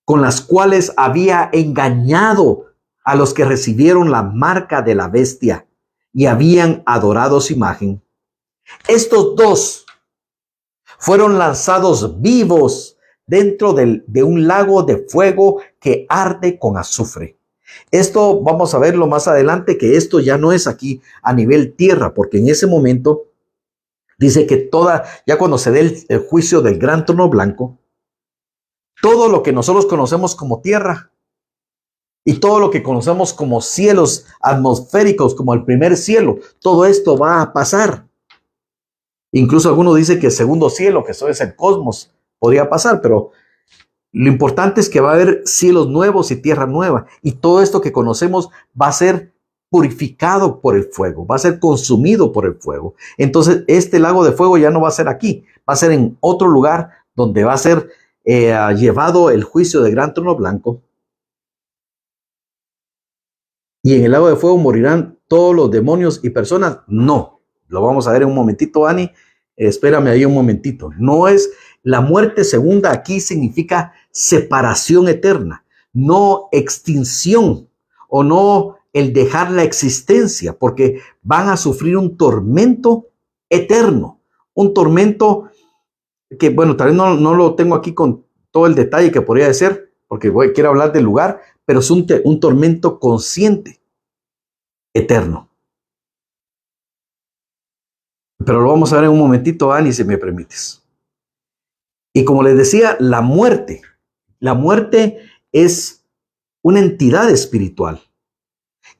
con las cuales había engañado a los que recibieron la marca de la bestia y habían adorado su imagen. Estos dos fueron lanzados vivos dentro de un lago de fuego que arde con azufre. Esto vamos a verlo más adelante, que esto ya no es aquí a nivel tierra, porque en ese momento dice que ya cuando se dé el juicio del gran trono blanco, todo lo que nosotros conocemos como tierra y todo lo que conocemos como cielos atmosféricos, como el primer cielo, todo esto va a pasar. Incluso algunos dicen que el segundo cielo, que eso es el cosmos, podría pasar, pero lo importante es que va a haber cielos nuevos y tierra nueva, y todo esto que conocemos va a ser purificado por el fuego, va a ser consumido por el fuego. Entonces este lago de fuego ya no va a ser aquí, va a ser en otro lugar donde va a ser llevado el juicio del gran trono blanco. ¿Y en el lago de fuego morirán todos los demonios y personas? No, lo vamos a ver en un momentito, Ani. Espérame ahí un momentito. No es la muerte segunda, aquí significa separación eterna, no extinción o no el dejar la existencia, porque van a sufrir un tormento eterno, un tormento que, bueno, tal vez no lo tengo aquí con todo el detalle que podría ser, porque quiero hablar del lugar, pero es un tormento consciente, eterno. Pero lo vamos a ver en un momentito, Ani, si me permites. Y como les decía, la muerte es una entidad espiritual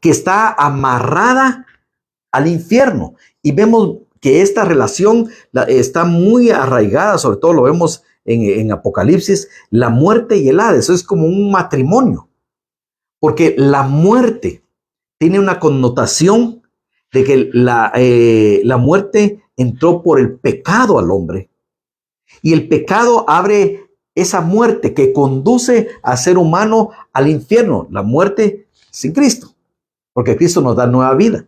que está amarrada al infierno. Y vemos que esta relación está muy arraigada, sobre todo lo vemos en Apocalipsis, la muerte y el Hades. Eso es como un matrimonio, porque la muerte tiene una connotación de que la muerte entró por el pecado al hombre. Y el pecado abre esa muerte que conduce al ser humano al infierno, la muerte sin Cristo, porque Cristo nos da nueva vida.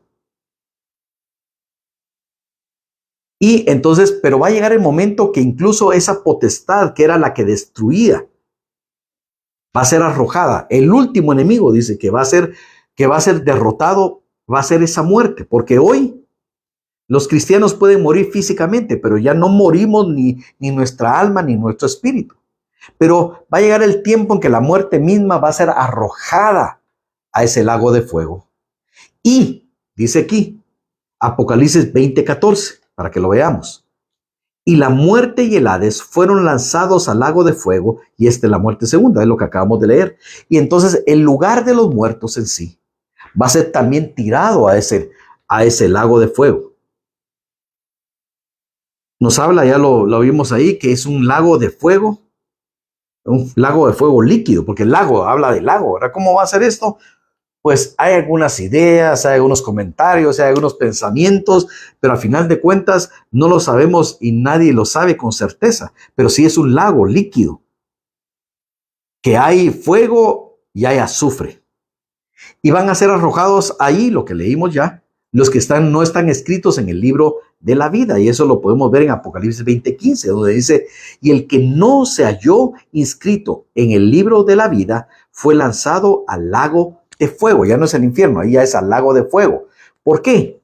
Y entonces, pero va a llegar el momento que incluso esa potestad que era la que destruía va a ser arrojada. El último enemigo dice que va a ser derrotado, va a ser esa muerte, porque hoy los cristianos pueden morir físicamente, pero ya no morimos ni nuestra alma ni nuestro espíritu. Pero va a llegar el tiempo en que la muerte misma va a ser arrojada a ese lago de fuego. Y dice aquí, Apocalipsis 20:14, para que lo veamos. Y la muerte y el Hades fueron lanzados al lago de fuego, y esta es la muerte segunda, es lo que acabamos de leer. Y entonces el lugar de los muertos en sí va a ser también tirado a ese lago de fuego. Nos habla, ya lo vimos ahí, que es un lago de fuego líquido, porque el lago habla de lago, ¿verdad? ¿Cómo va a ser esto? Pues hay algunas ideas, hay algunos comentarios, hay algunos pensamientos, pero al final de cuentas no lo sabemos y nadie lo sabe con certeza, pero sí es un lago líquido, que hay fuego y hay azufre. Y van a ser arrojados ahí, lo que leímos ya, los que no están escritos en el libro de la vida. Y eso lo podemos ver en Apocalipsis 20:15, donde dice, y el que no se halló inscrito en el libro de la vida fue lanzado al lago de fuego. Ya no es el infierno, ahí ya es al lago de fuego. ¿Por qué?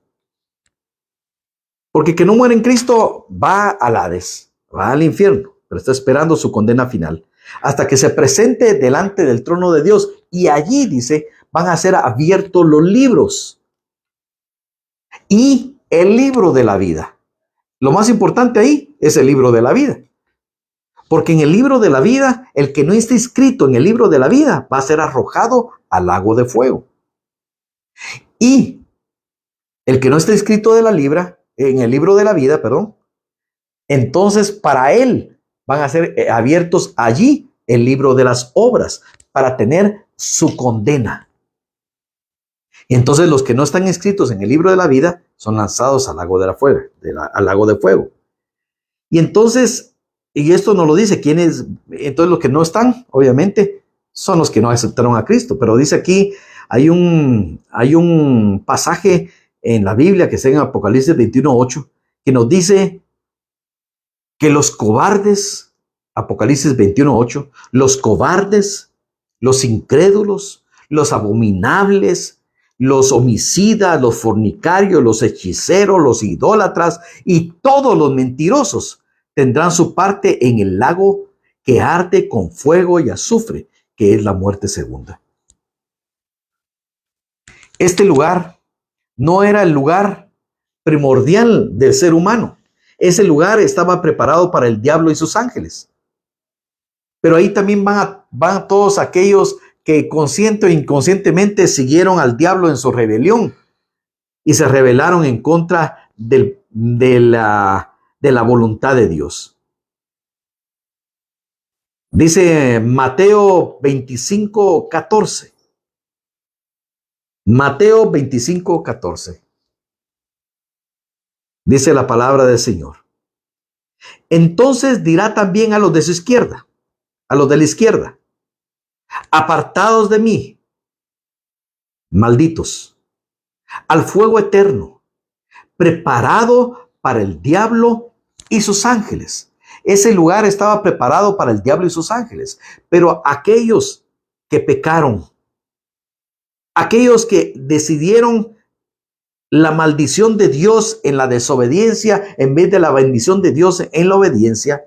Porque el que no muere en Cristo va al Hades, va al infierno, pero está esperando su condena final, hasta que se presente delante del trono de Dios. Y allí, dice, van a ser abiertos los libros y el libro de la vida. Lo más importante ahí es el libro de la vida. Porque en el libro de la vida, el que no esté inscrito en el libro de la vida va a ser arrojado al lago de fuego. Y el que no está inscrito en el libro de la vida, perdón, entonces para él van a ser abiertos allí el libro de las obras para tener su condena. Y entonces los que no están inscritos en el libro de la vida son lanzados al lago al lago de fuego. Y entonces, y esto nos lo dice, ¿quiénes? Entonces los que no están, obviamente, son los que no aceptaron a Cristo. Pero dice aquí, hay un pasaje en la Biblia que está en Apocalipsis 21:8, que nos dice que los cobardes, Apocalipsis 21:8, los cobardes, los incrédulos, los abominables, los homicidas, los fornicarios, los hechiceros, los idólatras y todos los mentirosos tendrán su parte en el lago que arde con fuego y azufre, que es la muerte segunda. Este lugar no era el lugar primordial del ser humano. Ese lugar estaba preparado para el diablo y sus ángeles. Pero ahí también van todos aquellos que consciente o inconscientemente siguieron al diablo en su rebelión y se rebelaron en contra de la voluntad de Dios. Dice Mateo 25:14. Mateo 25:14. Dice la palabra del Señor. Entonces dirá también a los de su izquierda, a los de la izquierda: apartados de mí, malditos, al fuego eterno, preparado para el diablo y sus ángeles. Ese lugar estaba preparado para el diablo y sus ángeles. Pero aquellos que pecaron, aquellos que decidieron la maldición de Dios en la desobediencia en vez de la bendición de Dios en la obediencia,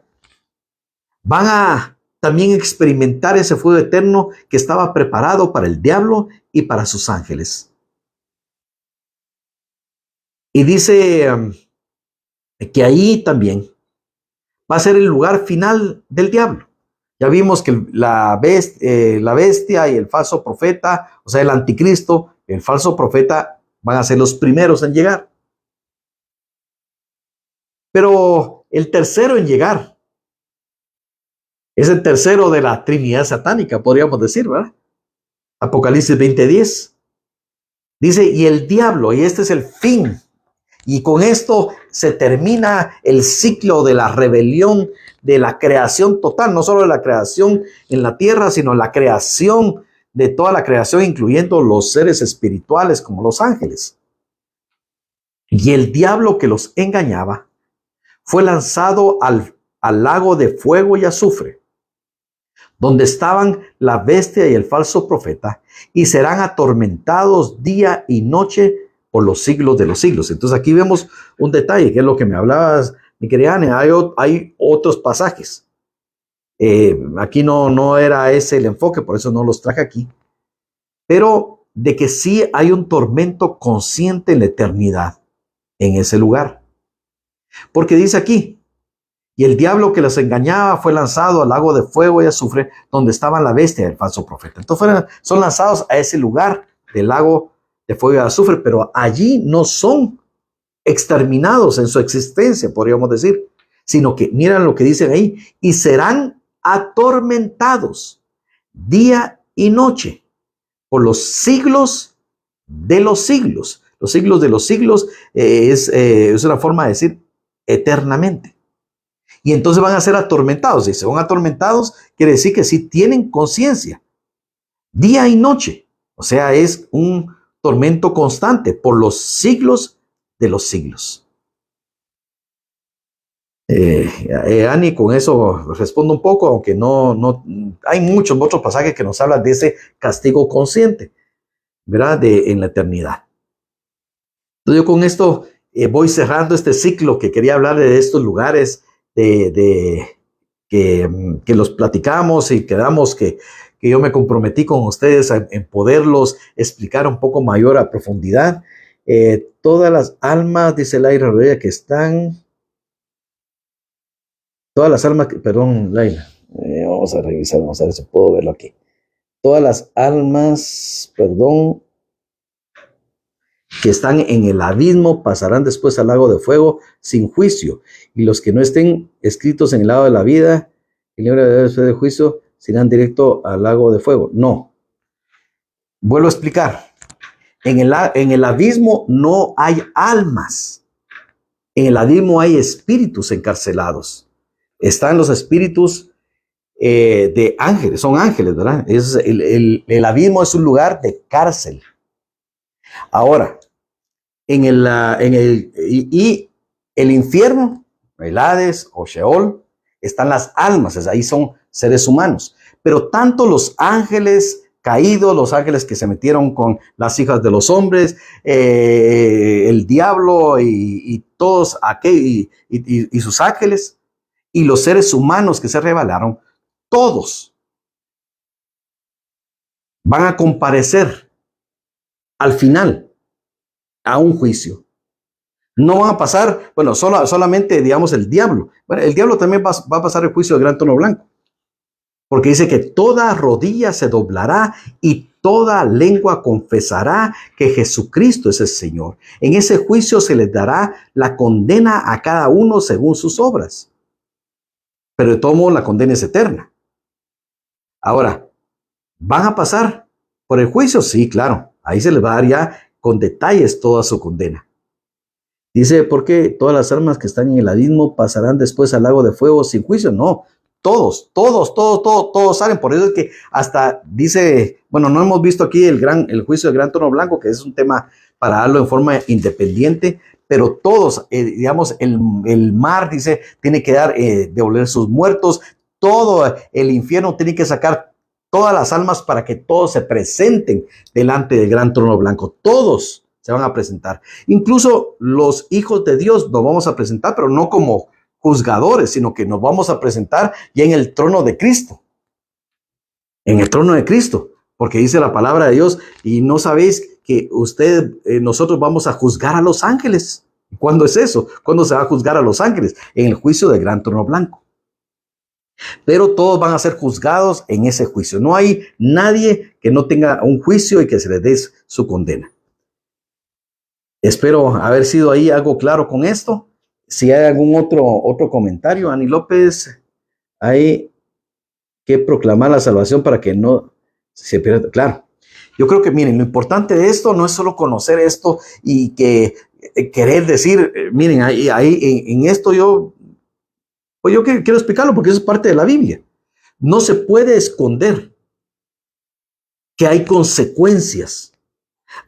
van a también experimentar ese fuego eterno que estaba preparado para el diablo y para sus ángeles. Y dice que ahí también va a ser el lugar final del diablo. Ya vimos que la bestia y el falso profeta, o sea, el anticristo, el falso profeta, van a ser los primeros en llegar. Pero el tercero en llegar es el tercero de la Trinidad satánica, podríamos decir, ¿verdad? Apocalipsis 20:10. Dice, y el diablo, y este es el fin. Y con esto se termina el ciclo de la rebelión, de la creación total, no solo de la creación en la tierra, sino la creación de toda la creación, incluyendo los seres espirituales como los ángeles. Y el diablo que los engañaba fue lanzado al lago de fuego y azufre, donde estaban la bestia y el falso profeta, y serán atormentados día y noche por los siglos de los siglos. Entonces aquí vemos un detalle, que es lo que me hablabas, mi querida Anne. Hay otros pasajes. Aquí no era ese el enfoque, por eso no los traje aquí. Pero de que sí hay un tormento consciente en la eternidad, en ese lugar. Porque dice aquí, y el diablo que los engañaba fue lanzado al lago de fuego y azufre, donde estaban la bestia y el falso profeta. Entonces son lanzados a ese lugar del lago de fuego y azufre, pero allí no son exterminados en su existencia, podríamos decir, sino que miren lo que dicen ahí, y serán atormentados día y noche por los siglos de los siglos. Los siglos de los siglos es una forma de decir eternamente. Y entonces van a ser atormentados. Y si son atormentados, quiere decir que sí tienen conciencia, día y noche. O sea, es un tormento constante por los siglos de los siglos. Ani, con eso respondo un poco, aunque no hay muchos otros pasajes que nos hablan de ese castigo consciente, ¿verdad? En la eternidad. Entonces yo con esto voy cerrando este ciclo que quería hablar de estos lugares que los platicamos y quedamos que yo me comprometí con ustedes en poderlos explicar un poco mayor a profundidad. Todas las almas, dice Laila Rodríguez, que están... Todas las almas, perdón, Laila, vamos a revisar, vamos a ver si puedo verlo aquí. Todas las almas, perdón, que están en el abismo pasarán después al lago de fuego sin juicio, y los que no estén escritos en el lago de la vida, el libro de juicio, se irán directo al lago de fuego. No. Vuelvo a explicar. En el abismo no hay almas. En el abismo hay espíritus encarcelados. Están los espíritus de ángeles, son ángeles, ¿verdad? El abismo es un lugar de cárcel. Ahora, y el infierno, el Hades o Sheol, están las almas, ahí son seres humanos. Pero tanto los ángeles caídos, los ángeles que se metieron con las hijas de los hombres, el diablo y todos aquellos y sus ángeles, y los seres humanos que se rebelaron, todos van a comparecer al final a un juicio. No van a pasar, bueno, solamente, digamos, el diablo. Bueno, el diablo también va a pasar el juicio del gran trono blanco. Porque dice que toda rodilla se doblará y toda lengua confesará que Jesucristo es el Señor. En ese juicio se les dará la condena a cada uno según sus obras. Pero de todo modo la condena es eterna. Ahora, ¿van a pasar por el juicio? Sí, claro. Ahí se les va a dar ya con detalles toda su condena. Dice, ¿por qué todas las almas que están en el abismo pasarán después al lago de fuego sin juicio? No, todos salen. Por eso es que hasta dice, bueno, no hemos visto aquí el juicio del gran trono blanco, que es un tema para darlo en forma independiente, pero todos, digamos, el mar dice, tiene que devolver sus muertos, todo el infierno tiene que sacar todas las almas para que todos se presenten delante del gran trono blanco. Todos se van a presentar. Incluso los hijos de Dios nos vamos a presentar, pero no como juzgadores, sino que nos vamos a presentar ya en el trono de Cristo. En el trono de Cristo. Porque dice la palabra de Dios, y no sabéis que nosotros vamos a juzgar a los ángeles. ¿Cuándo es eso? ¿Cuándo se va a juzgar a los ángeles? En el juicio del gran trono blanco. Pero todos van a ser juzgados en ese juicio. No hay nadie que no tenga un juicio y que se le dé su condena. Espero haber sido ahí algo claro con esto. Si hay algún otro comentario, Ani López, hay que proclamar la salvación para que no se pierda. Claro, yo creo que miren, lo importante de esto no es solo conocer esto y que querer decir, miren, ahí en esto yo quiero explicarlo porque eso es parte de la Biblia. No se puede esconder que hay consecuencias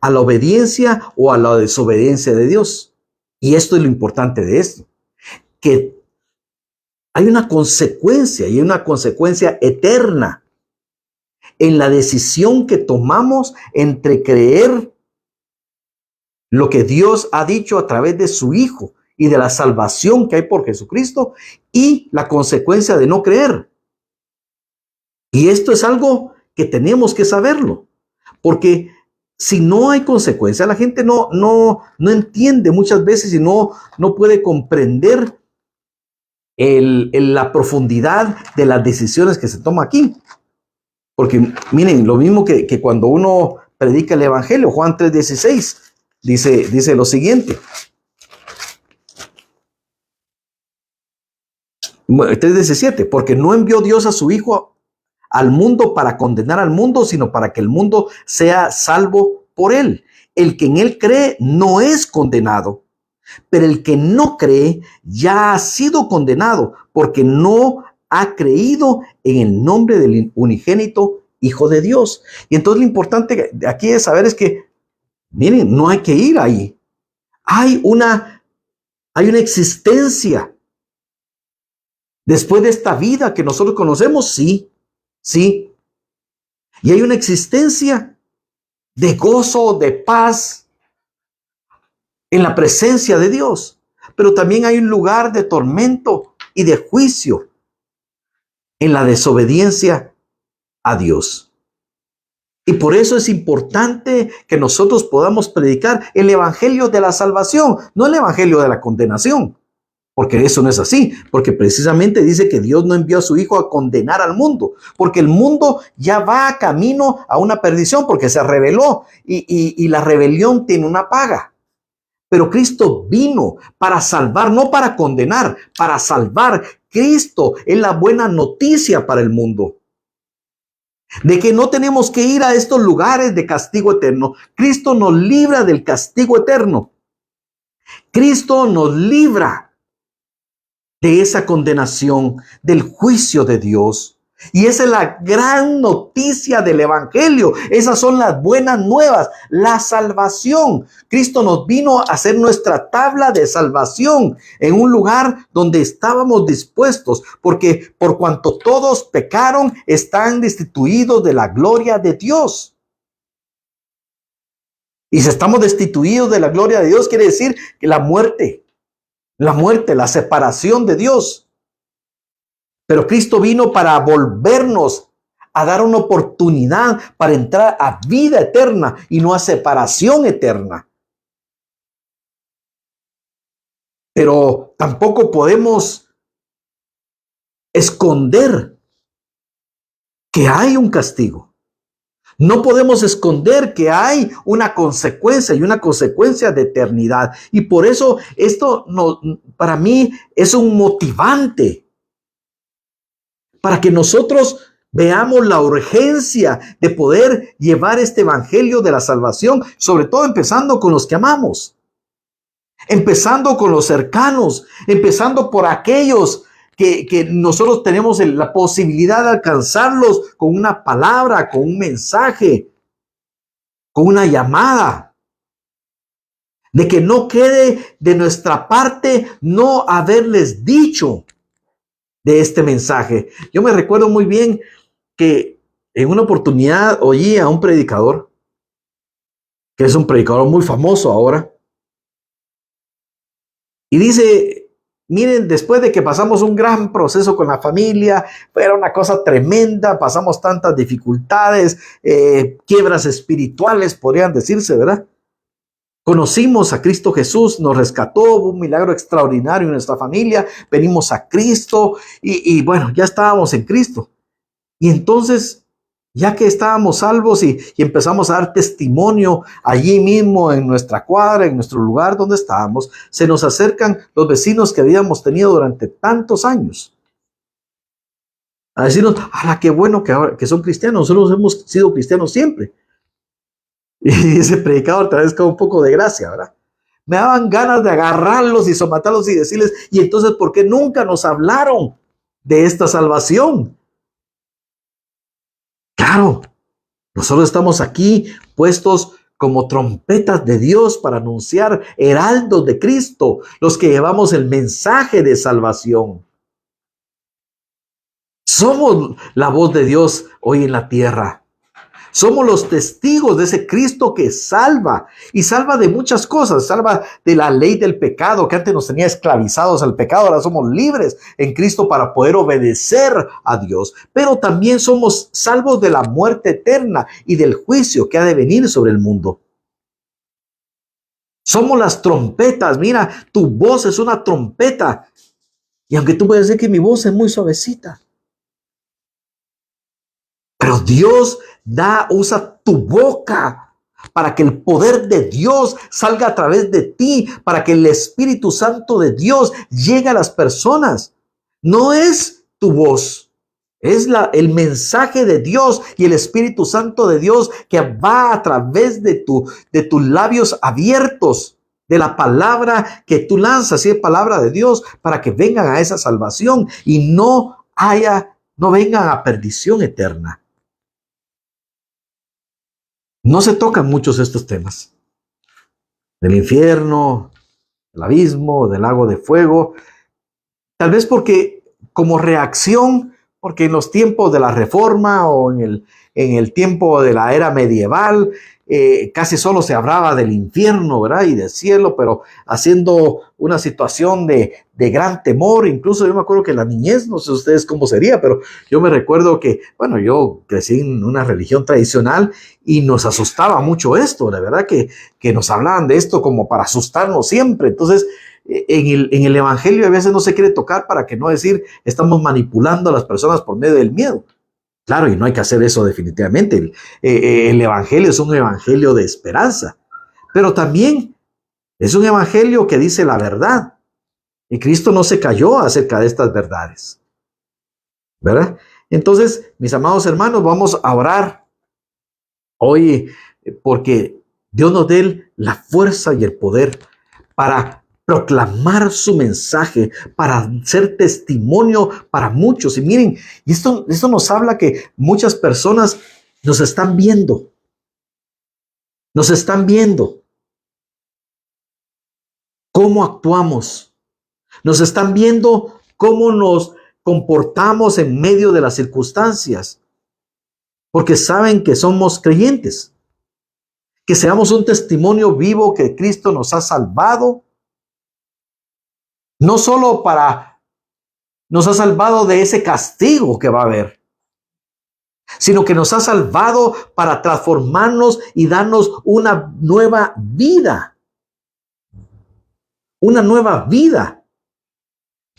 a la obediencia o a la desobediencia de Dios. Y esto es lo importante de esto, que hay una consecuencia y una consecuencia eterna en la decisión que tomamos entre creer lo que Dios ha dicho a través de su Hijo y de la salvación que hay por Jesucristo y la consecuencia de no creer. Y esto es algo que tenemos que saberlo, porque si no hay consecuencia, la gente no entiende muchas veces y no puede comprender la profundidad de las decisiones que se toman aquí. Porque miren, lo mismo que cuando uno predica el Evangelio, Juan 3:16, dice lo siguiente. 3:17, porque no envió Dios a su Hijo al mundo para condenar al mundo, sino para que el mundo sea salvo por él. El que en él cree no es condenado, pero el que no cree ya ha sido condenado porque no ha creído en el nombre del unigénito Hijo de Dios. Y entonces lo importante aquí de saber es que, miren, no hay que ir ahí. Hay una existencia después de esta vida que nosotros conocemos, sí. Y hay una existencia de gozo, de paz en la presencia de Dios. Pero también hay un lugar de tormento y de juicio en la desobediencia a Dios. Y por eso es importante que nosotros podamos predicar el evangelio de la salvación, no el evangelio de la condenación. Porque eso no es así, porque precisamente dice que Dios no envió a su Hijo a condenar al mundo, porque el mundo ya va camino a una perdición, porque se rebeló y la rebelión tiene una paga. Pero Cristo vino para salvar, no para condenar, para salvar. Cristo es la buena noticia para el mundo, de que no tenemos que ir a estos lugares de castigo eterno. Cristo nos libra del castigo eterno. Cristo nos libra de esa condenación, del juicio de Dios. Y esa es la gran noticia del Evangelio. Esas son las buenas nuevas, la salvación. Cristo nos vino a hacer nuestra tabla de salvación en un lugar donde estábamos dispuestos, porque por cuanto todos pecaron, están destituidos de la gloria de Dios. Y si estamos destituidos de la gloria de Dios, quiere decir que la muerte, la separación de Dios. Pero Cristo vino para volvernos a dar una oportunidad para entrar a vida eterna y no a separación eterna. Pero tampoco podemos esconder que hay un castigo. No podemos esconder que hay una consecuencia y una consecuencia de eternidad. Y por eso esto no, para mí es un motivante para que nosotros veamos la urgencia de poder llevar este evangelio de la salvación, sobre todo empezando con los que amamos, empezando con los cercanos, empezando por aquellos que nosotros tenemos la posibilidad de alcanzarlos con una palabra, con un mensaje, con una llamada. De que no quede de nuestra parte no haberles dicho de este mensaje. Yo me recuerdo muy bien que en una oportunidad oí a un predicador, que es un predicador muy famoso ahora, y dice: miren, después de que pasamos un gran proceso con la familia, era una cosa tremenda, pasamos tantas dificultades, quiebras espirituales, podrían decirse, ¿verdad? Conocimos a Cristo Jesús, nos rescató, hubo un milagro extraordinario en nuestra familia, venimos a Cristo y bueno, ya estábamos en Cristo. Y entonces, ya que estábamos salvos y empezamos a dar testimonio allí mismo en nuestra cuadra, en nuestro lugar donde estábamos, se nos acercan los vecinos que habíamos tenido durante tantos años a decirnos: ¡hala, qué bueno que son cristianos! Nosotros hemos sido cristianos siempre. Y ese predicador tal vez con un poco de gracia, ¿verdad? Me daban ganas de agarrarlos y somatarlos y decirles: ¿y entonces por qué nunca nos hablaron de esta salvación? Claro, nosotros estamos aquí puestos como trompetas de Dios para anunciar, heraldos de Cristo, los que llevamos el mensaje de salvación. Somos la voz de Dios hoy en la tierra. Somos los testigos de ese Cristo que salva, y salva de muchas cosas. Salva de la ley del pecado que antes nos tenía esclavizados al pecado. Ahora somos libres en Cristo para poder obedecer a Dios. Pero también somos salvos de la muerte eterna y del juicio que ha de venir sobre el mundo. Somos las trompetas. Mira, tu voz es una trompeta. Y aunque tú puedes decir que mi voz es muy suavecita, pero Dios usa tu boca para que el poder de Dios salga a través de ti, para que el Espíritu Santo de Dios llegue a las personas. No es tu voz, es el mensaje de Dios y el Espíritu Santo de Dios que va a través de tus labios abiertos, de la palabra que tú lanzas, y es palabra de Dios, para que vengan a esa salvación y no vengan a perdición eterna. No se tocan muchos estos temas del infierno, del abismo, del lago de fuego, tal vez porque como reacción, porque en los tiempos de la Reforma o en el tiempo de la era medieval, casi solo se hablaba del infierno, ¿verdad? Y del cielo, pero haciendo una situación de gran temor. Incluso yo me acuerdo que en la niñez, no sé ustedes cómo sería, pero yo me recuerdo que, bueno, yo crecí en una religión tradicional y nos asustaba mucho esto, la verdad que nos hablaban de esto como para asustarnos siempre. Entonces, en el evangelio a veces no se quiere tocar para que no decir estamos manipulando a las personas por medio del miedo. Claro, y no hay que hacer eso definitivamente. El evangelio es un evangelio de esperanza, pero también es un evangelio que dice la verdad. Y Cristo no se cayó acerca de estas verdades, ¿verdad? Entonces, mis amados hermanos, vamos a orar hoy porque Dios nos dé la fuerza y el poder para proclamar su mensaje, para ser testimonio para muchos. Y miren, esto nos habla que muchas personas nos están viendo, cómo actuamos, nos están viendo cómo nos comportamos en medio de las circunstancias, porque saben que somos creyentes, que seamos un testimonio vivo que Cristo nos ha salvado, no solo nos ha salvado de ese castigo que va a haber, sino que nos ha salvado para transformarnos y darnos una nueva vida. Una nueva vida.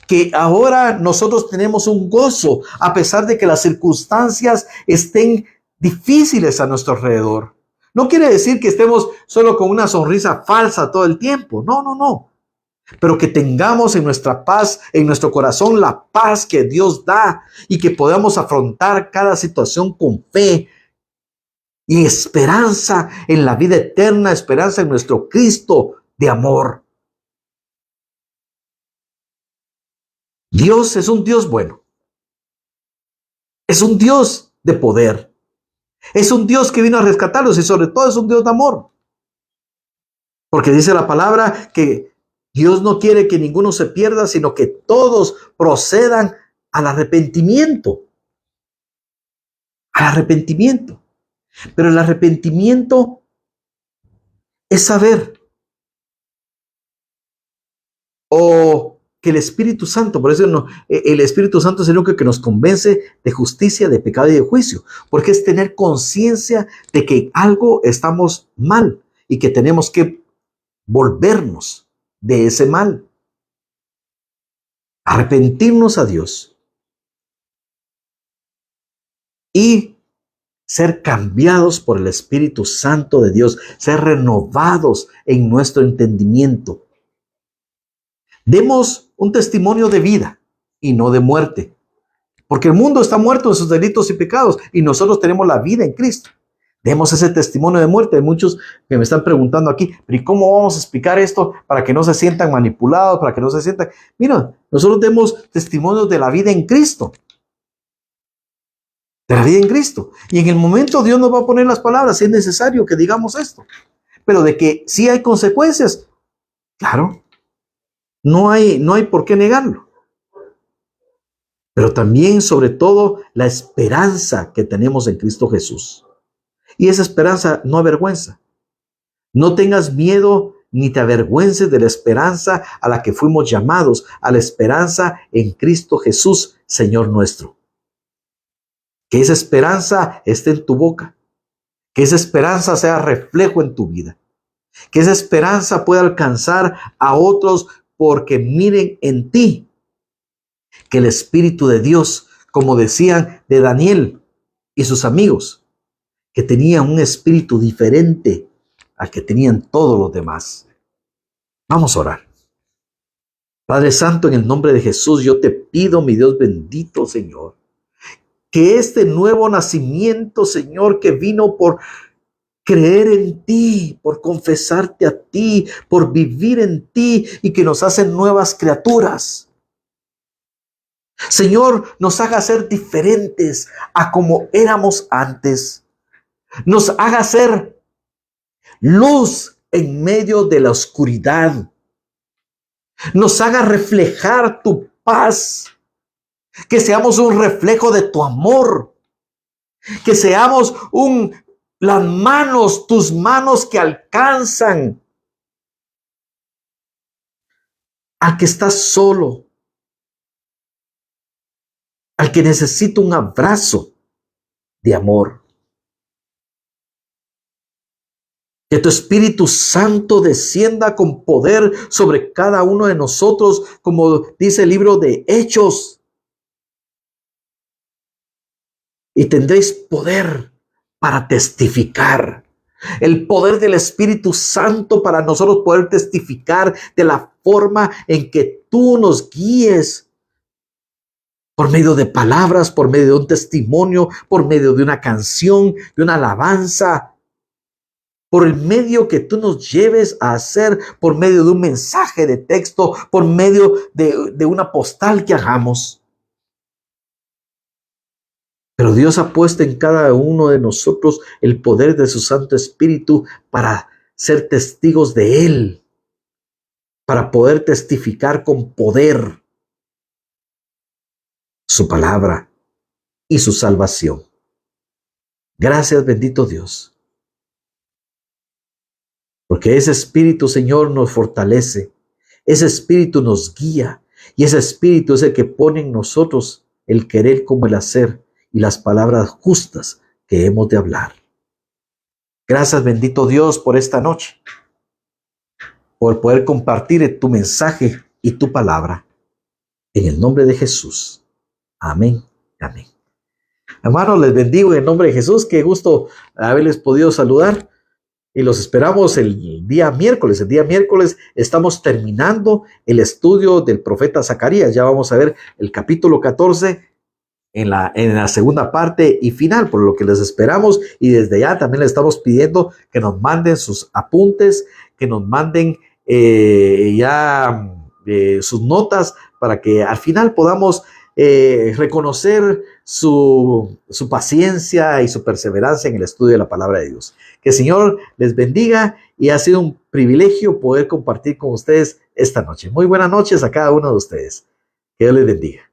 Que ahora nosotros tenemos un gozo a pesar de que las circunstancias estén difíciles a nuestro alrededor. No quiere decir que estemos solo con una sonrisa falsa todo el tiempo. No, no, no. Pero que tengamos en nuestra paz, en nuestro corazón, la paz que Dios da y que podamos afrontar cada situación con fe y esperanza en la vida eterna, esperanza en nuestro Cristo de amor. Dios es un Dios bueno. Es un Dios de poder. Es un Dios que vino a rescatarlos y sobre todo es un Dios de amor. Porque dice la palabra que Dios no quiere que ninguno se pierda, sino que todos procedan al arrepentimiento. Al arrepentimiento. Pero el arrepentimiento es saber o que el Espíritu Santo, por eso no, el Espíritu Santo es el único que nos convence de justicia, de pecado y de juicio, porque es tener conciencia de que algo estamos mal y que tenemos que volvernos de ese mal, arrepentirnos a Dios y ser cambiados por el Espíritu Santo de Dios, ser renovados en nuestro entendimiento. Demos un testimonio de vida y no de muerte, porque el mundo está muerto en sus delitos y pecados y nosotros tenemos la vida en Cristo. Demos ese testimonio de muerte. Hay muchos que me están preguntando aquí, pero ¿y cómo vamos a explicar esto para que no se sientan manipulados, para que no se sientan? Mira, nosotros demos testimonios de la vida en Cristo. De la vida en Cristo. Y en el momento Dios nos va a poner las palabras, si es necesario que digamos esto. Pero de que sí hay consecuencias, claro, no hay por qué negarlo. Pero también, sobre todo, la esperanza que tenemos en Cristo Jesús. Y esa esperanza no avergüenza. No tengas miedo ni te avergüences de la esperanza a la que fuimos llamados, a la esperanza en Cristo Jesús, Señor nuestro. Que esa esperanza esté en tu boca. Que esa esperanza sea reflejo en tu vida. Que esa esperanza pueda alcanzar a otros porque miren en ti. Que el Espíritu de Dios, como decían de Daniel y sus amigos, que tenían un espíritu diferente al que tenían todos los demás. Vamos a orar. Padre Santo, en el nombre de Jesús, yo te pido, mi Dios bendito, Señor, que este nuevo nacimiento, Señor, que vino por creer en ti, por confesarte a ti, por vivir en ti y que nos hacen nuevas criaturas. Señor, nos haga ser diferentes a como éramos antes. Nos haga ser luz en medio de la oscuridad. Nos haga reflejar tu paz. Que seamos un reflejo de tu amor. Que seamos tus manos que alcanzan al que está solo, al que necesita un abrazo de amor. Que tu Espíritu Santo descienda con poder sobre cada uno de nosotros, como dice el libro de Hechos. Y tendréis poder para testificar. El poder del Espíritu Santo para nosotros poder testificar de la forma en que tú nos guíes. Por medio de palabras, por medio de un testimonio, por medio de una canción, de una alabanza. Por el medio que tú nos lleves a hacer, por medio de un mensaje de texto, por medio de una postal que hagamos. Pero Dios ha puesto en cada uno de nosotros el poder de su Santo Espíritu para ser testigos de Él, para poder testificar con poder su palabra y su salvación. Gracias, bendito Dios. Porque ese Espíritu, Señor, nos fortalece. Ese Espíritu nos guía. Y ese Espíritu es el que pone en nosotros el querer como el hacer y las palabras justas que hemos de hablar. Gracias, bendito Dios, por esta noche. Por poder compartir tu mensaje y tu palabra. En el nombre de Jesús. Amén. Amén. Hermanos, les bendigo en el nombre de Jesús. Qué gusto haberles podido saludar. Y los esperamos el día miércoles. El día miércoles estamos terminando el estudio del profeta Zacarías. Ya vamos a ver el capítulo 14 en la segunda parte y final, por lo que les esperamos. Y desde ya también les estamos pidiendo que nos manden sus apuntes, que nos manden sus notas para que al final podamos reconocer su paciencia y su perseverancia en el estudio de la palabra de Dios. Que el Señor les bendiga y ha sido un privilegio poder compartir con ustedes esta noche. Muy buenas noches a cada uno de ustedes. Que Dios les bendiga.